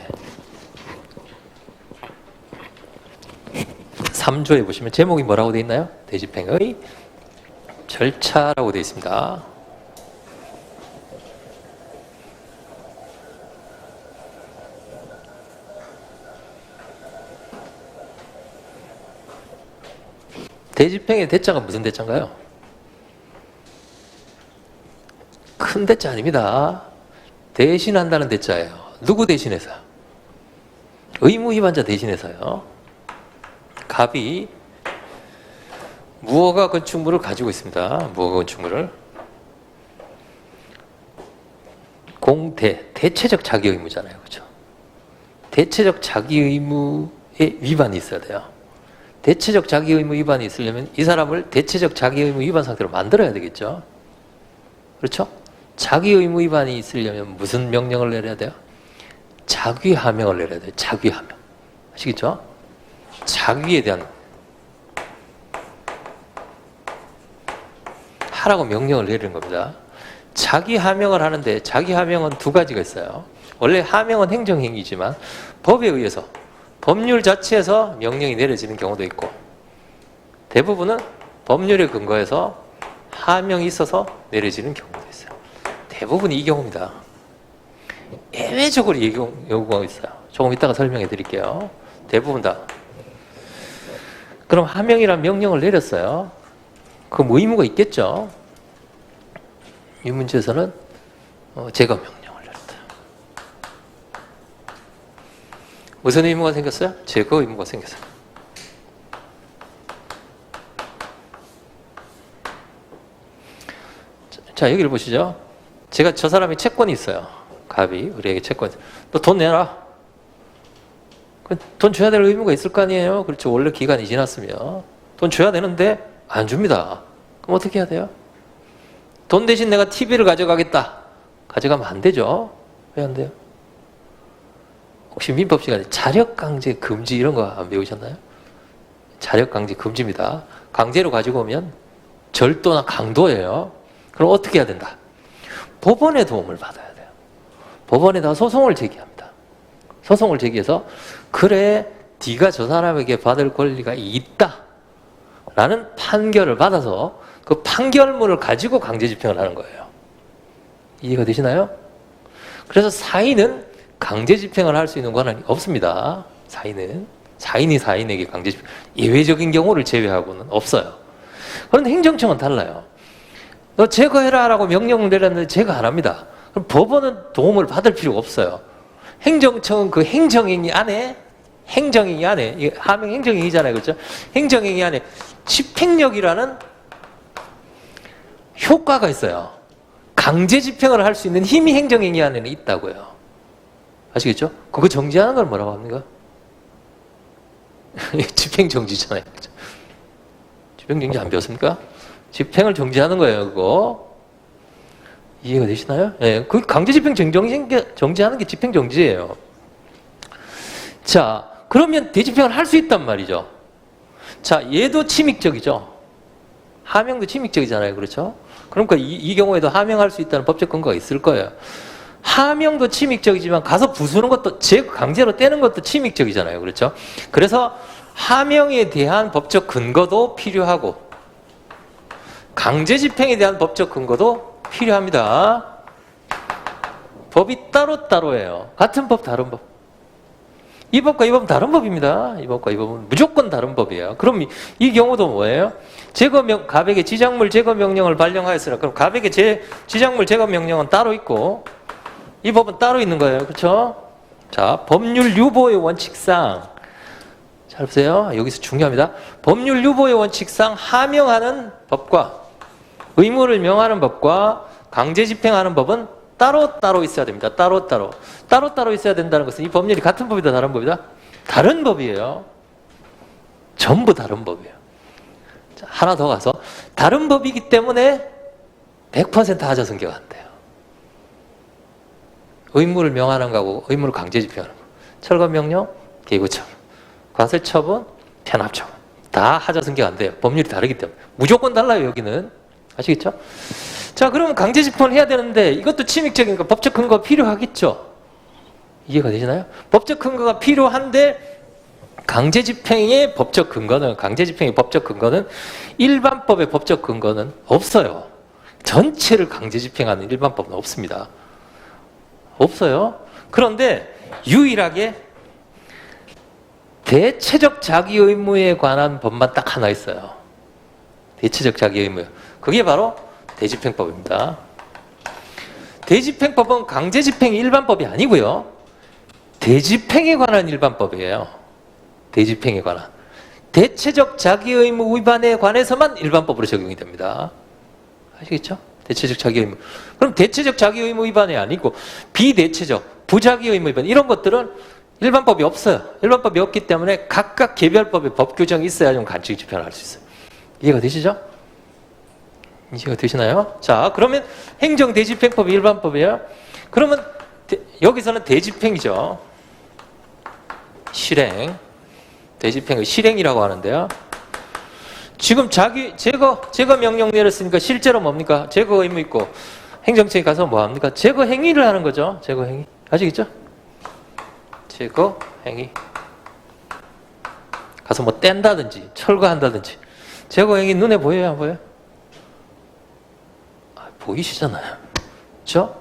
3조에 보시면 제목이 뭐라고 되어 있나요? 대집행의 절차라고 되어 있습니다. 대집행의 대자가 무슨 대자인가요? 큰 대자 아닙니다. 대신한다는 대자예요. 누구 대신해서요? 의무 위반자 대신해서요. 갑이 무허가 건축물을 가지고 있습니다. 무허가 건축물을. 대체적 자기 의무잖아요. 그렇죠? 대체적 자기 의무에 위반이 있어야 돼요. 대체적 자기 의무 위반이 있으려면 이 사람을 대체적 자기 의무 위반 상태로 만들어야 되겠죠. 그렇죠? 자기 의무 위반이 있으려면 무슨 명령을 내려야 돼요? 자귀하명을 내려야 돼요. 자귀하명. 아시겠죠? 자귀에 대한 하라고 명령을 내리는 겁니다. 자귀하명을 하는데 자귀하명은 두 가지가 있어요. 원래 하명은 행정행위지만 법에 의해서 법률 자체에서 명령이 내려지는 경우도 있고 대부분은 법률에 근거해서 하명이 있어서 내려지는 경우도 있어요. 대부분이 이 경우입니다. 예외적으로 이 경우가 있어요. 조금 이따가 설명해 드릴게요. 대부분 다. 그럼 하명이란 명령을 내렸어요. 그럼 의무가 있겠죠. 이 문제에서는 제거 명령을 내렸다. 무슨 의무가 생겼어요? 제거 의무가 생겼어요. 자, 여기를 보시죠. 제가 저 사람이 채권이 있어요. 갑이 우리에게 채권이 있어요. 너 돈 내라. 돈 줘야 될 의무가 있을 거 아니에요. 그렇죠. 원래 기간이 지났으면 돈 줘야 되는데 안 줍니다. 그럼 어떻게 해야 돼요? 돈 대신 내가 TV를 가져가겠다. 가져가면 안 되죠. 왜 안 돼요? 혹시 민법 시간에 자력강제 금지 이런 거 안 배우셨나요? 자력강제 금지입니다. 강제로 가지고 오면 절도나 강도예요. 그럼 어떻게 해야 된다? 법원의 도움을 받아야 돼요. 법원에다 소송을 제기합니다. 소송을 제기해서 그래 네가 저 사람에게 받을 권리가 있다 라는 판결을 받아서 그 판결문을 가지고 강제 집행을 하는 거예요. 이해가 되시나요? 그래서 사인은 강제 집행을 할 수 있는 권한이 없습니다. 사인이 사인에게 강제 집행, 예외적인 경우를 제외하고는 없어요. 그런데 행정청은 달라요. 너 제거해라 라고 명령을 내렸는데 제거 안 합니다. 그럼 법원은 도움을 받을 필요가 없어요. 행정청은 그 행정행위 안에 이게 하명 행정행위잖아요. 그렇죠? 행정행위 안에 집행력이라는 효과가 있어요. 강제 집행을 할 수 있는 힘이 행정행위 안에는 있다고요. 아시겠죠? 그거 정지하는 걸 뭐라고 합니까? 집행정지잖아요. 그렇죠? 집행정지 안 배웠습니까? 집행을 정지하는 거예요, 그거. 이해가 되시나요? 예, 그 강제 집행 정지하는 게 집행정지예요. 자, 그러면 대집행을 할 수 있단 말이죠. 자, 얘도 침익적이죠. 하명도 침익적이잖아요. 그렇죠? 그러니까 이 경우에도 하명할 수 있다는 법적 근거가 있을 거예요. 하명도 침익적이지만 가서 부수는 것도 강제로 떼는 것도 침익적이잖아요. 그렇죠? 그래서 하명에 대한 법적 근거도 필요하고 강제 집행에 대한 법적 근거도 필요합니다. 법이 따로따로예요. 같은 법, 다른 법. 이 법과 이 법은 다른 법입니다. 이 법과 이 법은 무조건 다른 법이에요. 그럼 이 경우도 뭐예요? 가백의 지작물 제거 명령을 발령하였으나 그럼 가백의 지작물 제거 명령은 따로 있고 이 법은 따로 있는 거예요. 그렇죠? 자, 법률 유보의 원칙상 잘 보세요. 여기서 중요합니다. 법률 유보의 원칙상 하명하는 법과 의무를 명하는 법과 강제 집행하는 법은 따로따로 있어야 됩니다. 따로따로 있어야 된다는 것은 이 법률이 같은 법이다, 다른 법이다? 다른 법이에요. 전부 다른 법이에요. 자, 하나 더 가서 다른 법이기 때문에 100% 하자 성격 안 돼요. 의무를 명하는 거하고 의무를 강제 집행하는 거. 철거명령, 계고처분, 과세처분, 편압처분. 다 하자 성격 안 돼요. 법률이 다르기 때문에. 무조건 달라요, 여기는. 아시겠죠? 자, 그러면 강제 집행을 해야 되는데 이것도 침익적이니까 법적 근거가 필요하겠죠? 이해가 되시나요? 법적 근거가 필요한데 강제 집행의 법적 근거는 일반법의 법적 근거는 없어요. 전체를 강제 집행하는 일반법은 없습니다. 없어요. 그런데 유일하게 대체적 자기 의무에 관한 법만 딱 하나 있어요. 대체적 자기 의무. 그게 바로 대집행법입니다. 대집행법은 강제 집행이 일반법이 아니고요. 대집행에 관한 일반법이에요. 대집행에 관한. 대체적 자기 의무 위반에 관해서만 일반법으로 적용이 됩니다. 아시겠죠? 대체적 자기 의무. 그럼 대체적 자기 의무 위반이 아니고 비대체적 부자기 의무 위반 이런 것들은 일반법이 없어요. 일반법이 없기 때문에 각각 개별법에 법 규정이 있어야 좀 간증 집행을 할 수 있어요. 이해가 되시죠? 이해가 되시나요? 자, 그러면 행정 대집행법이 일반법이에요. 그러면 여기서는 대집행이죠. 실행. 대집행을 실행이라고 하는데요. 지금 제거 명령 내렸으니까 실제로 뭡니까? 제거 의무 있고 행정처에 가서 뭐 합니까? 제거 행위를 하는 거죠. 제거 행위. 아시겠죠? 제거 행위. 가서 뭐 뗀다든지 철거한다든지. 제거 행위 눈에 보여요, 안 보여요? 보이시잖아요. 그렇죠?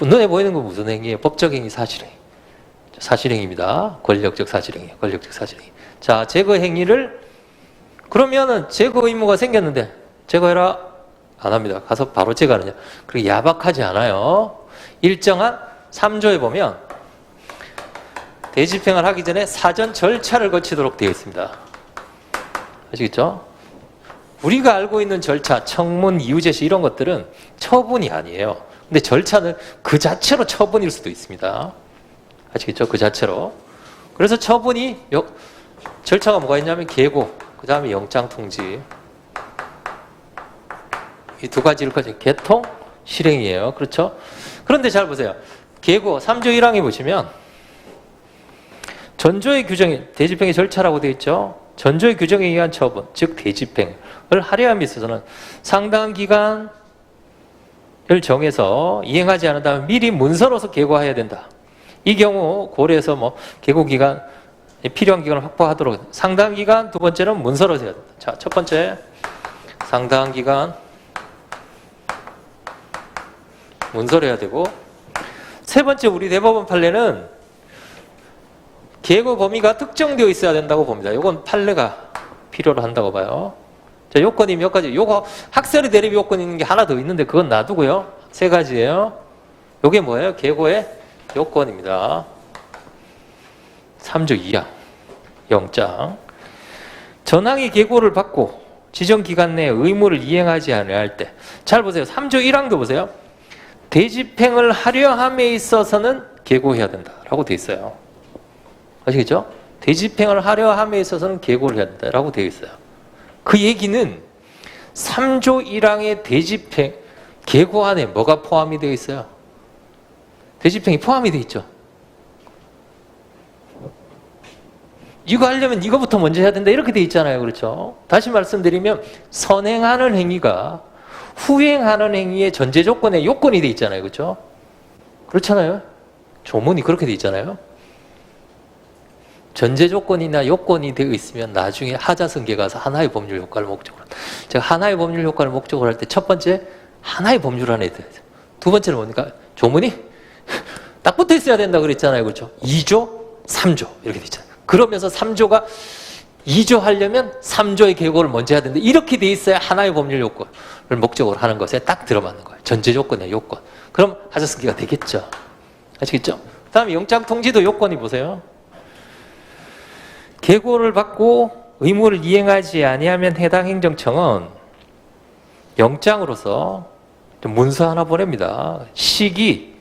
눈에 보이는 건 무슨 행위예요? 법적 행위, 사실행위. 사실행위입니다. 권력적 사실행위. 자, 제거 행위를 그러면은 제거 의무가 생겼는데 제거해라 안 합니다. 가서 바로 제거하느냐. 그리고 야박하지 않아요. 일정한 3조에 보면 대집행을 하기 전에 사전 절차를 거치도록 되어 있습니다. 아시겠죠? 우리가 알고 있는 절차, 청문, 이유제시 이런 것들은 처분이 아니에요. 근데 절차는 그 자체로 처분일 수도 있습니다. 아시겠죠? 그 자체로. 그래서 처분이 절차가 뭐가 있냐면 계고, 그 다음에 영장통지. 이 두 가지를 가진 개통, 실행이에요. 그렇죠? 그런데 잘 보세요. 계고 3조 1항에 보시면 전조의 규정이 대집행의 절차라고 되어 있죠. 전조의 규정에 의한 처분, 즉 대집행을 하려 함에 있어서는 상당한 기간을 정해서 이행하지 않는다면 미리 문서로서 계고해야 된다. 이 경우 고려해서 뭐 계고 기간 필요한 기간을 확보하도록 상당한 기간, 두 번째는 문서로서 해야 된다. 자, 첫 번째 상당한 기간 문서로 해야 되고, 세 번째 우리 대법원 판례는 계고 범위가 특정되어 있어야 된다고 봅니다. 이건 판례가 필요로 한다고 봐요. 자, 요건이 몇 가지. 요거 학설의 대립 요건이 있는 게 하나 더 있는데 그건 놔두고요. 세 가지예요. 요게 뭐예요? 계고의 요건입니다. 3조 2항 영장. 전항이 계고를 받고 지정 기간 내에 의무를 이행하지 않아야 할 때. 잘 보세요. 3조 1항도 보세요. 대집행을 하려 함에 있어서는 계고해야 된다라고 돼 있어요. 아시겠죠? 대집행을 하려 함에 있어서는 계고를 해야 된다라고 되어 있어요. 그 얘기는 3조 1항의 대집행, 계고 안에 뭐가 포함이 되어 있어요? 대집행이 포함이 되어 있죠. 이거 하려면 이거부터 먼저 해야 된다 이렇게 돼 있잖아요. 그렇죠? 다시 말씀드리면 선행하는 행위가 후행하는 행위의 전제 조건에 요건이 돼 있잖아요. 그렇죠? 그렇잖아요. 조문이 그렇게 돼 있잖아요. 전제 조건이나 요건이 되어 있으면 나중에 하자승계 가서 하나의 법률 효과를 목적으로 한다. 제가 하나의 법률 효과를 목적으로 할 때 첫 번째 하나의 법률 안에 있어야 돼요. 두 번째는 뭡니까? 조문이 딱 붙어 있어야 된다 그랬잖아요. 그렇죠? 2조, 3조 이렇게 돼 있잖아요. 그러면서 3조가 2조 하려면 3조의 계고를 먼저 해야 되는데 이렇게 돼 있어야 하나의 법률 요건을 목적으로 하는 것에 딱 들어맞는 거예요. 전제 조건이에요. 요건. 그럼 하자승계가 되겠죠. 아시겠죠? 다음에 영장통지도 요건이 보세요. 계고를 받고 의무를 이행하지 아니하면 해당 행정청은 영장으로서 문서 하나 보냅니다. 시기,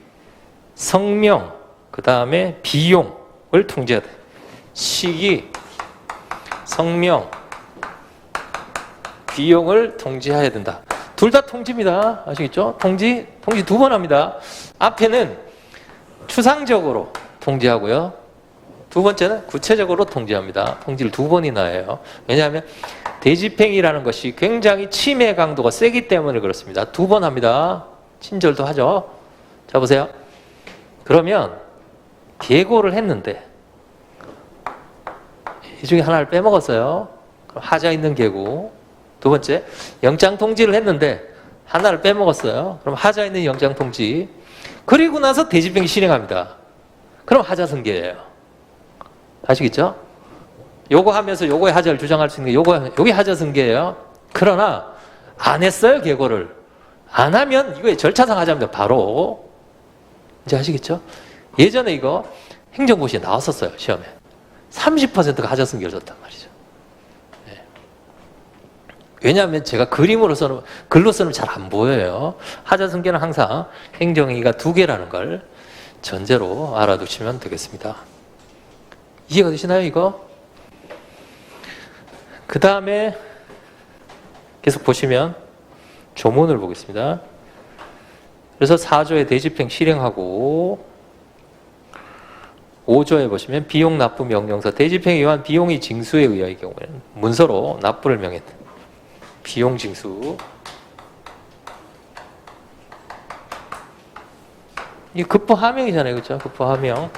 성명, 그 다음에 비용을 통지해야 돼요. 시기, 성명, 비용을 통지해야 된다. 둘 다 통지입니다. 아시겠죠? 통지 두 번 합니다. 앞에는 추상적으로 통지하고요. 두 번째는 구체적으로 통지합니다. 통지를 두 번이나 해요. 왜냐하면 대집행위라는 것이 굉장히 침해 강도가 세기 때문에 그렇습니다. 두 번 합니다. 친절도 하죠. 자 보세요. 그러면 계고를 했는데 이 중에 하나를 빼먹었어요. 그럼 하자 있는 계고. 두 번째, 영장 통지를 했는데 하나를 빼먹었어요. 그럼 하자 있는 영장 통지. 그리고 나서 대집행위 실행합니다. 그럼 하자 승계예요. 아시겠죠? 요거 하면서 요거의 하자를 주장할 수 있는 게 요게 하자 승계예요. 그러나 안 했어요, 계고를. 안 하면 이거의 절차상 하자입니다. 바로. 이제 아시겠죠? 예전에 이거 행정고시에 나왔었어요, 시험에. 30%가 하자 승계를 줬단 말이죠. 네. 왜냐하면 제가 그림으로서는, 글로서는 잘 안 보여요. 하자 승계는 항상 행정행위가 두 개라는 걸 전제로 알아두시면 되겠습니다. 이해가 되시나요, 이거? 그 다음에 계속 보시면 조문을 보겠습니다. 그래서 4조의 대집행 실행하고 5조에 보시면 비용 납부 명령서 대집행에 의한 비용이 징수에 의하의 경우에는 문서로 납부를 명했다. 비용 징수. 이게 급부하명이잖아요. 그렇죠? 급부하명.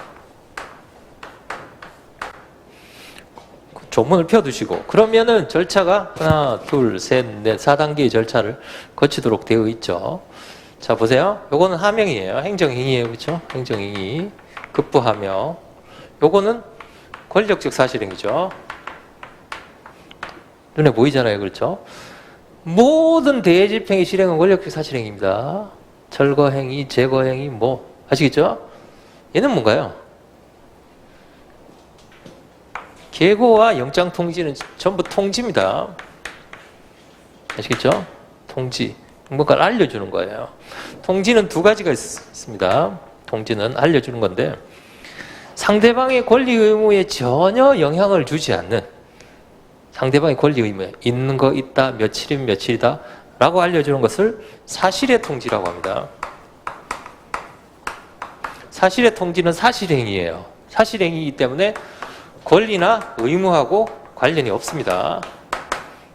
조문을 펴두시고 그러면은 절차가 하나, 둘, 셋, 넷, 4단계의 절차를 거치도록 되어 있죠. 자 보세요. 요거는 하명이에요. 행정행위예요. 그렇죠? 행정행위. 급부하명. 요거는 권력적 사실행위죠. 눈에 보이잖아요. 그렇죠? 모든 대집행위 실행은 권력적 사실행위입니다. 철거행위, 제거행위 뭐 아시겠죠? 얘는 뭔가요? 계고와 영장 통지는 전부 통지입니다. 아시겠죠? 통지. 뭔가를 알려주는 거예요. 통지는 두 가지가 있습니다. 통지는 알려주는 건데 상대방의 권리 의무에 전혀 영향을 주지 않는 상대방의 권리 의무에 있는 거 있다, 며칠이면 며칠이다 라고 알려주는 것을 사실의 통지라고 합니다. 사실의 통지는 사실행위예요. 사실행위이기 때문에 권리나 의무하고 관련이 없습니다.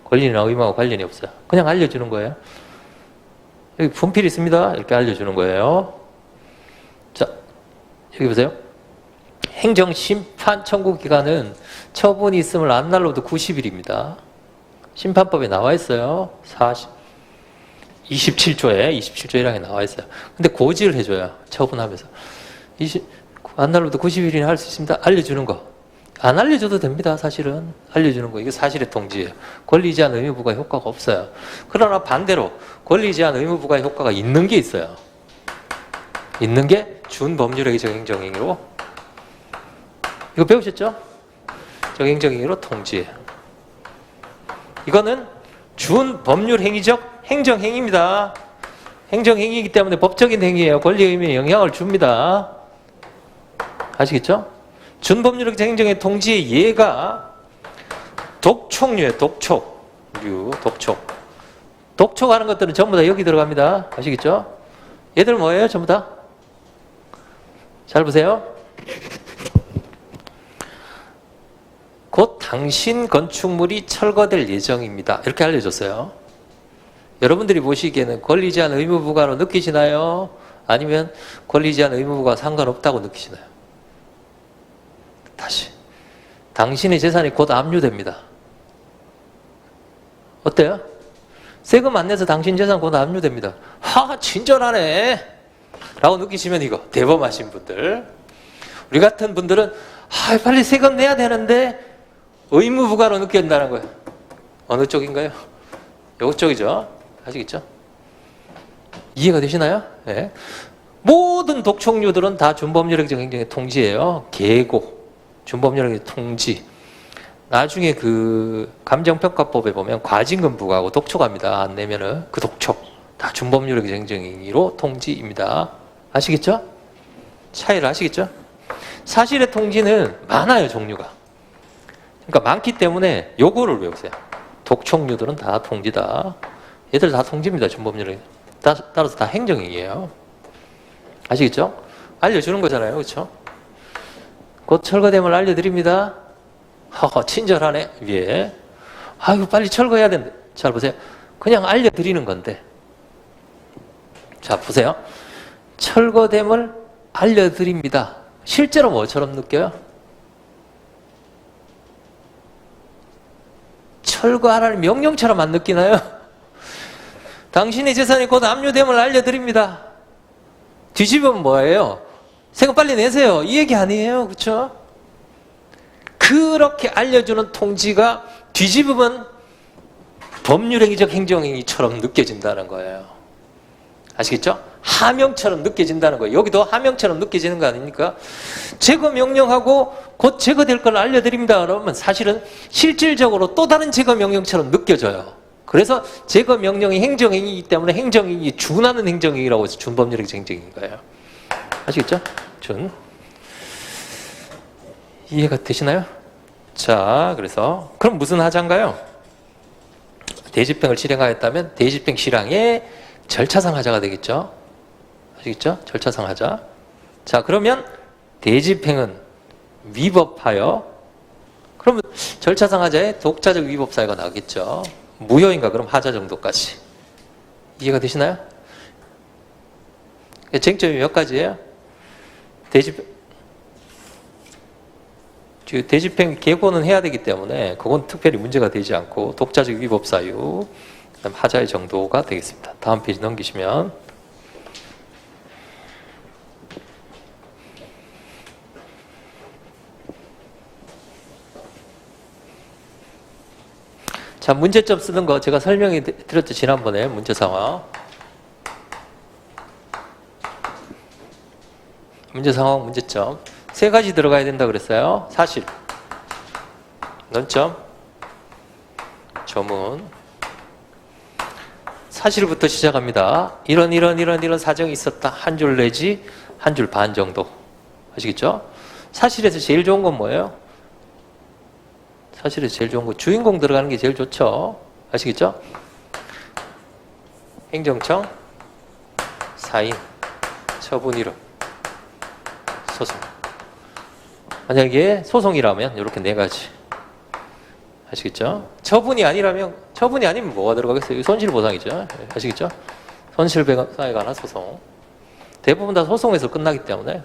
권리나 의무하고 관련이 없어요. 그냥 알려주는 거예요. 여기 분필이 있습니다. 이렇게 알려주는 거예요. 자, 여기 보세요. 행정심판 청구 기간은 처분이 있음을 안 날로도 90일입니다. 심판법에 나와 있어요. 27조에 1항에 나와 있어요. 근데 고지를 해줘요. 처분하면서. 안 날로도 90일이나 할 수 있습니다. 알려주는 거. 안 알려줘도 됩니다. 사실은. 알려주는 거. 이게 사실의 통지예요. 권리 제한 의무 부과 효과가 없어요. 그러나 반대로 권리 제한 의무 부과 효과가 있는 게 있어요. 있는 게 준법률행위적 행정행위로 이거 배우셨죠? 행정행위로 통지예요. 이거는 준법률행위적 행정행위입니다. 행정행위이기 때문에 법적인 행위예요. 권리 의무에 영향을 줍니다. 아시겠죠? 준법률행위적 행정의 통지의 예가 독촉류예요. 독촉류, 독촉. 독촉하는 것들은 전부 다 여기 들어갑니다. 아시겠죠? 얘들 뭐예요? 전부 다? 잘 보세요. 당신 건축물이 철거될 예정입니다. 이렇게 알려줬어요. 여러분들이 보시기에는 권리 제한 의무 부과로 느끼시나요? 아니면 권리 제한 의무 부과 상관없다고 느끼시나요? 다시. 당신의 재산이 곧 압류됩니다. 어때요? 세금 안 내서 당신 재산 곧 압류됩니다. 하, 친절하네 라고 느끼시면 이거 대범하신 분들. 우리 같은 분들은 빨리 세금 내야 되는데 의무 부과로 느낀다는 거예요. 어느 쪽인가요? 요거 쪽이죠. 아시겠죠? 이해가 되시나요? 네. 모든 독촉류들은 다 준법률행정 행정의 통지예요. 계고, 준법률행정 통지. 나중에 그 감정평가법에 보면 과징금 부과하고 독촉합니다. 안 내면은 그 독촉 다 준법률행정 행정행위로 통지입니다. 아시겠죠? 차이를 아시겠죠? 사실의 통지는 많아요, 종류가. 그러니까 많기 때문에 요거를 외우세요. 독촉류들은 다 통지다. 얘들 다 통지입니다. 준법률행. 따라서 다 행정행위예요. 아시겠죠? 알려주는 거잖아요. 그렇죠? 곧 철거됨을 알려드립니다. 허허, 친절하네. 위에. 아이고, 빨리 철거해야 된대. 잘 보세요. 그냥 알려드리는 건데. 자, 보세요. 철거됨을 알려드립니다. 실제로 뭐처럼 느껴요? 철거하라는 명령처럼 안 느끼나요? 당신의 재산이 곧 압류됨을 알려드립니다. 뒤집으면 뭐예요? 세금 빨리 내세요. 이 얘기 아니에요. 그렇죠? 그렇게 알려주는 통지가 뒤집으면 법률행위적 행정행위처럼 느껴진다는 거예요. 아시겠죠? 하명처럼 느껴진다는 거예요. 여기도 하명처럼 느껴지는 거 아닙니까? 제거 명령하고 곧 제거될 걸 알려드립니다. 그러면 사실은 실질적으로 또 다른 제거 명령처럼 느껴져요. 그래서 제거 명령이 행정행위이기 때문에 행정행위에 준하는 행정행위라고 해서 준법률행정 행정행위인 거예요. 아시겠죠? 준. 이해가 되시나요? 자, 그래서 그럼 무슨 하자인가요? 대집행을 실행하였다면 대집행 실행의 절차상 하자가 되겠죠? 아시겠죠? 절차상 하자. 자, 그러면 대집행은 위법하여, 그러면 절차상 하자에 독자적 위법 사유가 나오겠죠? 무효인가? 그럼 하자 정도까지. 이해가 되시나요? 쟁점이 몇 가지예요? 대집행 계고는 해야 되기 때문에 그건 특별히 문제가 되지 않고 독자적 위법 사유, 그다음 하자의 정도가 되겠습니다. 다음 페이지 넘기시면 자, 문제점 쓰는 거 제가 설명해 드렸죠. 지난번에 문제 상황. 문제 상황, 문제점. 세 가지 들어가야 된다 그랬어요. 사실, 논점, 조문. 사실부터 시작합니다. 이런 사정이 있었다. 한 줄 내지 한 줄 반 정도. 아시겠죠? 사실에서 제일 좋은 건 뭐예요? 사실에서 제일 좋은 거 주인공 들어가는 게 제일 좋죠. 아시겠죠? 행정청, 사인, 처분 이름, 소송. 만약에 소송이라면 이렇게 네 가지. 아시겠죠? 처분이 아니면 뭐가 들어가겠어요? 손실보상이죠. 아시겠죠? 손실배상에 관한 소송. 대부분 다 소송에서 끝나기 때문에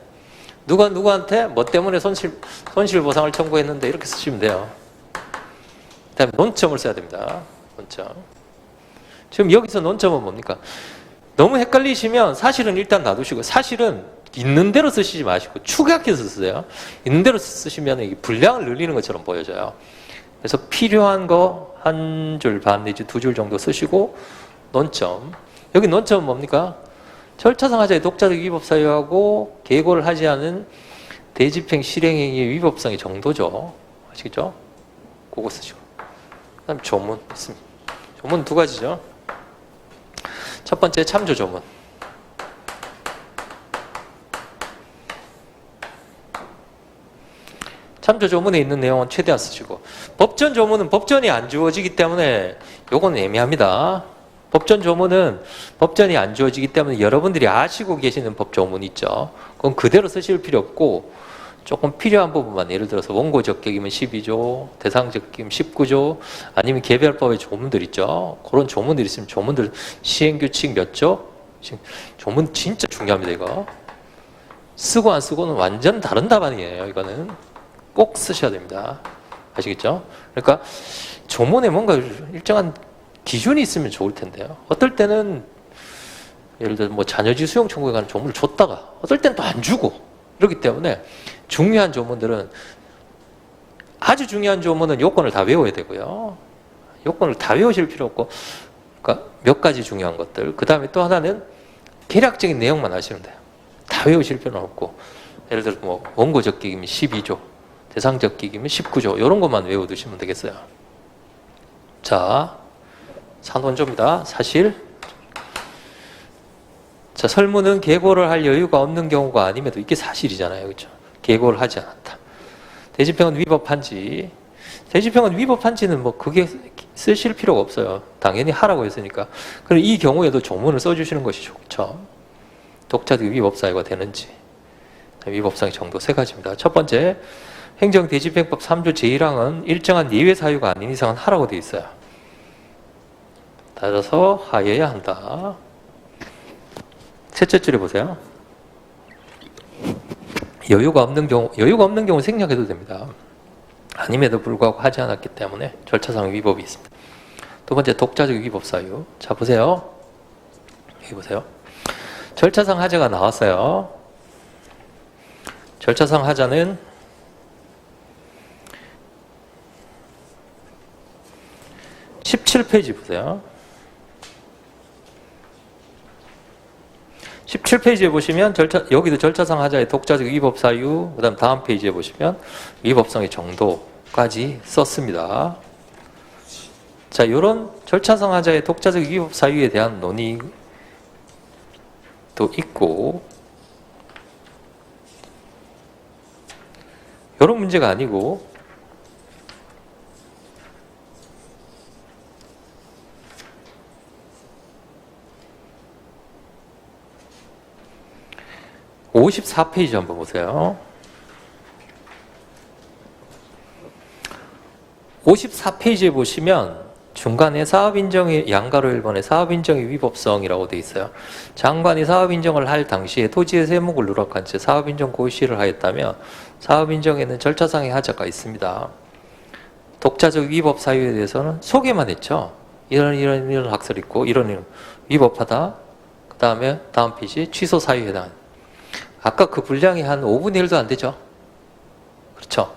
누가 누구한테 뭐 때문에 손실보상을 청구했는데 이렇게 쓰시면 돼요. 그 다음에 논점을 써야 됩니다. 논점. 지금 여기서 논점은 뭡니까? 너무 헷갈리시면 사실은 일단 놔두시고, 사실은 있는 대로 쓰시지 마시고 축약해서 쓰세요. 있는 대로 쓰시면 이 분량을 늘리는 것처럼 보여져요. 그래서 필요한 거 한 줄 반 내지 두 줄 정도 쓰시고, 논점. 여기 논점은 뭡니까? 절차상 하자의 독자적 위법 사유하고 계고를 하지 않은 대집행 실행행위의 위법성의 정도죠. 아시겠죠? 그거 쓰시고. 그 다음 조문 있습니다. 조문 두 가지죠. 첫 번째 참조 조문. 참조 조문에 있는 내용은 최대한 쓰시고, 법전 조문은 법전이 안 주어지기 때문에 요건 애매합니다. 법전 조문은 법전이 안 주어지기 때문에 여러분들이 아시고 계시는 법 조문 있죠. 그건 그대로 쓰실 필요 없고, 조금 필요한 부분만, 예를 들어서 원고 적격이면 12조, 대상 적격이면 19조, 아니면 개별법의 조문들 있죠. 그런 조문들 있으면 조문들 시행규칙 몇 조? 조문 진짜 중요합니다. 이거 쓰고 안 쓰고는 완전 다른 답안이에요. 이거는 꼭 쓰셔야 됩니다. 아시겠죠? 그러니까 조문에 뭔가 일정한 기준이 있으면 좋을 텐데요. 어떨 때는 예를 들어 뭐 자녀지 수용 청구에 관한 조문을 줬다가 어떨 때는 또 안 주고, 그렇기 때문에 중요한 조문들은, 아주 중요한 조문은 요건을 다 외워야 되고요. 요건을 다 외우실 필요 없고, 그러니까 몇 가지 중요한 것들, 그 다음에 또 하나는 개략적인 내용만 아시면 돼요. 다 외우실 필요는 없고, 예를 들어 뭐 원고 적격이면 12조, 대상 적격이면 19조, 이런 것만 외워두시면 되겠어요. 자, 산원조입니다. 사실. 자, 설문은 계고를 할 여유가 없는 경우가 아님에도 이게 사실이잖아요. 그렇죠? 계고를 하지 않았다. 대집행은 위법한지. 대집행은 위법한지는 뭐 그게 쓰실 필요가 없어요. 당연히 하라고 했으니까. 그럼 이 경우에도 조문을 써주시는 것이 좋죠. 독자적 위법 사유가 되는지. 위법성의 정도 세 가지입니다. 첫 번째, 행정대집행법 3조 제1항은 일정한 예외 사유가 아닌 이상은 하라고 되어 있어요. 따라서 하여야 한다. 셋째 줄에 보세요. 여유가 없는 경우 생략해도 됩니다. 아님에도 불구하고 하지 않았기 때문에 절차상 위법이 있습니다. 두 번째, 독자적 위법 사유. 자, 보세요. 여기 보세요. 절차상 하자가 나왔어요. 절차상 하자는 17페이지 보세요. 17페이지에 보시면 여기도 절차상 하자의 독자적 위법 사유, 그 다음 페이지에 보시면 위법성의 정도까지 썼습니다. 자, 이런 절차상 하자의 독자적 위법 사유에 대한 논의도 있고, 이런 문제가 아니고, (54페이지) 한번 보세요. 54페이지에 보시면 중간에 사업인정의 양가로 1번에 사업인정의 위법성이라고 되어 있어요. 장관이 사업인정을 할 당시에 토지의 세목을 누락한 채 사업인정 고시를 하였다면 사업인정에는 절차상의 하자가 있습니다. 독자적 위법 사유에 대해서는 소개만 했죠. 이런 학설이 있고 이런 위법하다. 그 다음에 다음 페이지 취소 사유에 해당. 아까 그 분량이 한 5분의 1도 안 되죠. 그렇죠?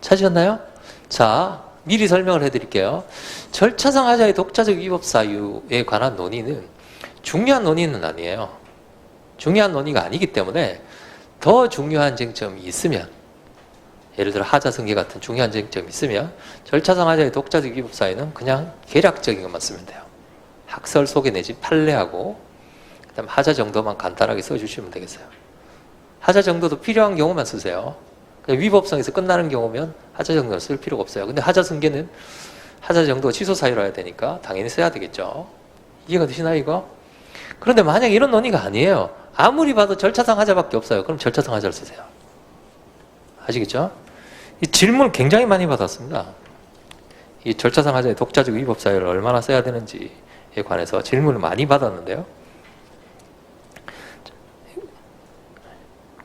찾으셨나요? 자, 미리 설명을 해드릴게요. 절차상 하자의 독자적 위법 사유에 관한 논의는 중요한 논의는 아니에요. 중요한 논의가 아니기 때문에 더 중요한 쟁점이 있으면, 예를 들어 하자 승계 같은 중요한 쟁점이 있으면 절차상 하자의 독자적 위법 사유는 그냥 개략적인 것만 쓰면 돼요. 학설 소개 내지 판례하고 그다음 하자 정도만 간단하게 써주시면 되겠어요. 하자 정도도 필요한 경우만 쓰세요. 위법성에서 끝나는 경우면 하자 정도는 쓸 필요가 없어요. 근데 하자 승계는 하자 정도가 취소 사유로 해야 되니까 당연히 써야 되겠죠. 이해가 되시나요, 이거? 그런데 만약 이런 논의가 아니에요. 아무리 봐도 절차상 하자밖에 없어요. 그럼 절차상 하자를 쓰세요. 아시겠죠? 이 질문 굉장히 많이 받았습니다. 이 절차상 하자의 독자적 위법 사유를 얼마나 써야 되는지에 관해서 질문을 많이 받았는데요.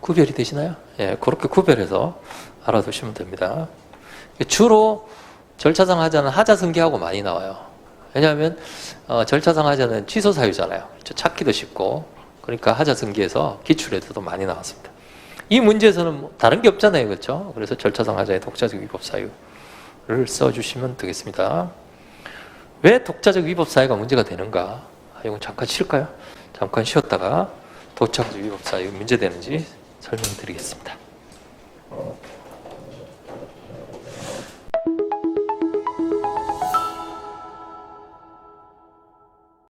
구별이 되시나요? 예, 그렇게 구별해서 알아두시면 됩니다. 주로 절차상 하자는 하자 승계하고 많이 나와요. 왜냐하면 절차상 하자는 취소 사유잖아요. 찾기도 쉽고, 그러니까 하자 승계에서 기출에서도 많이 나왔습니다. 이 문제에서는 뭐 다른 게 없잖아요, 그렇죠? 그래서 절차상 하자의 독자적 위법 사유를 써주시면 되겠습니다. 왜 독자적 위법 사유가 문제가 되는가? 이건 잠깐 쉴까요? 잠깐 쉬었다가 독자적 위법 사유 문제 되는지 설명드리겠습니다.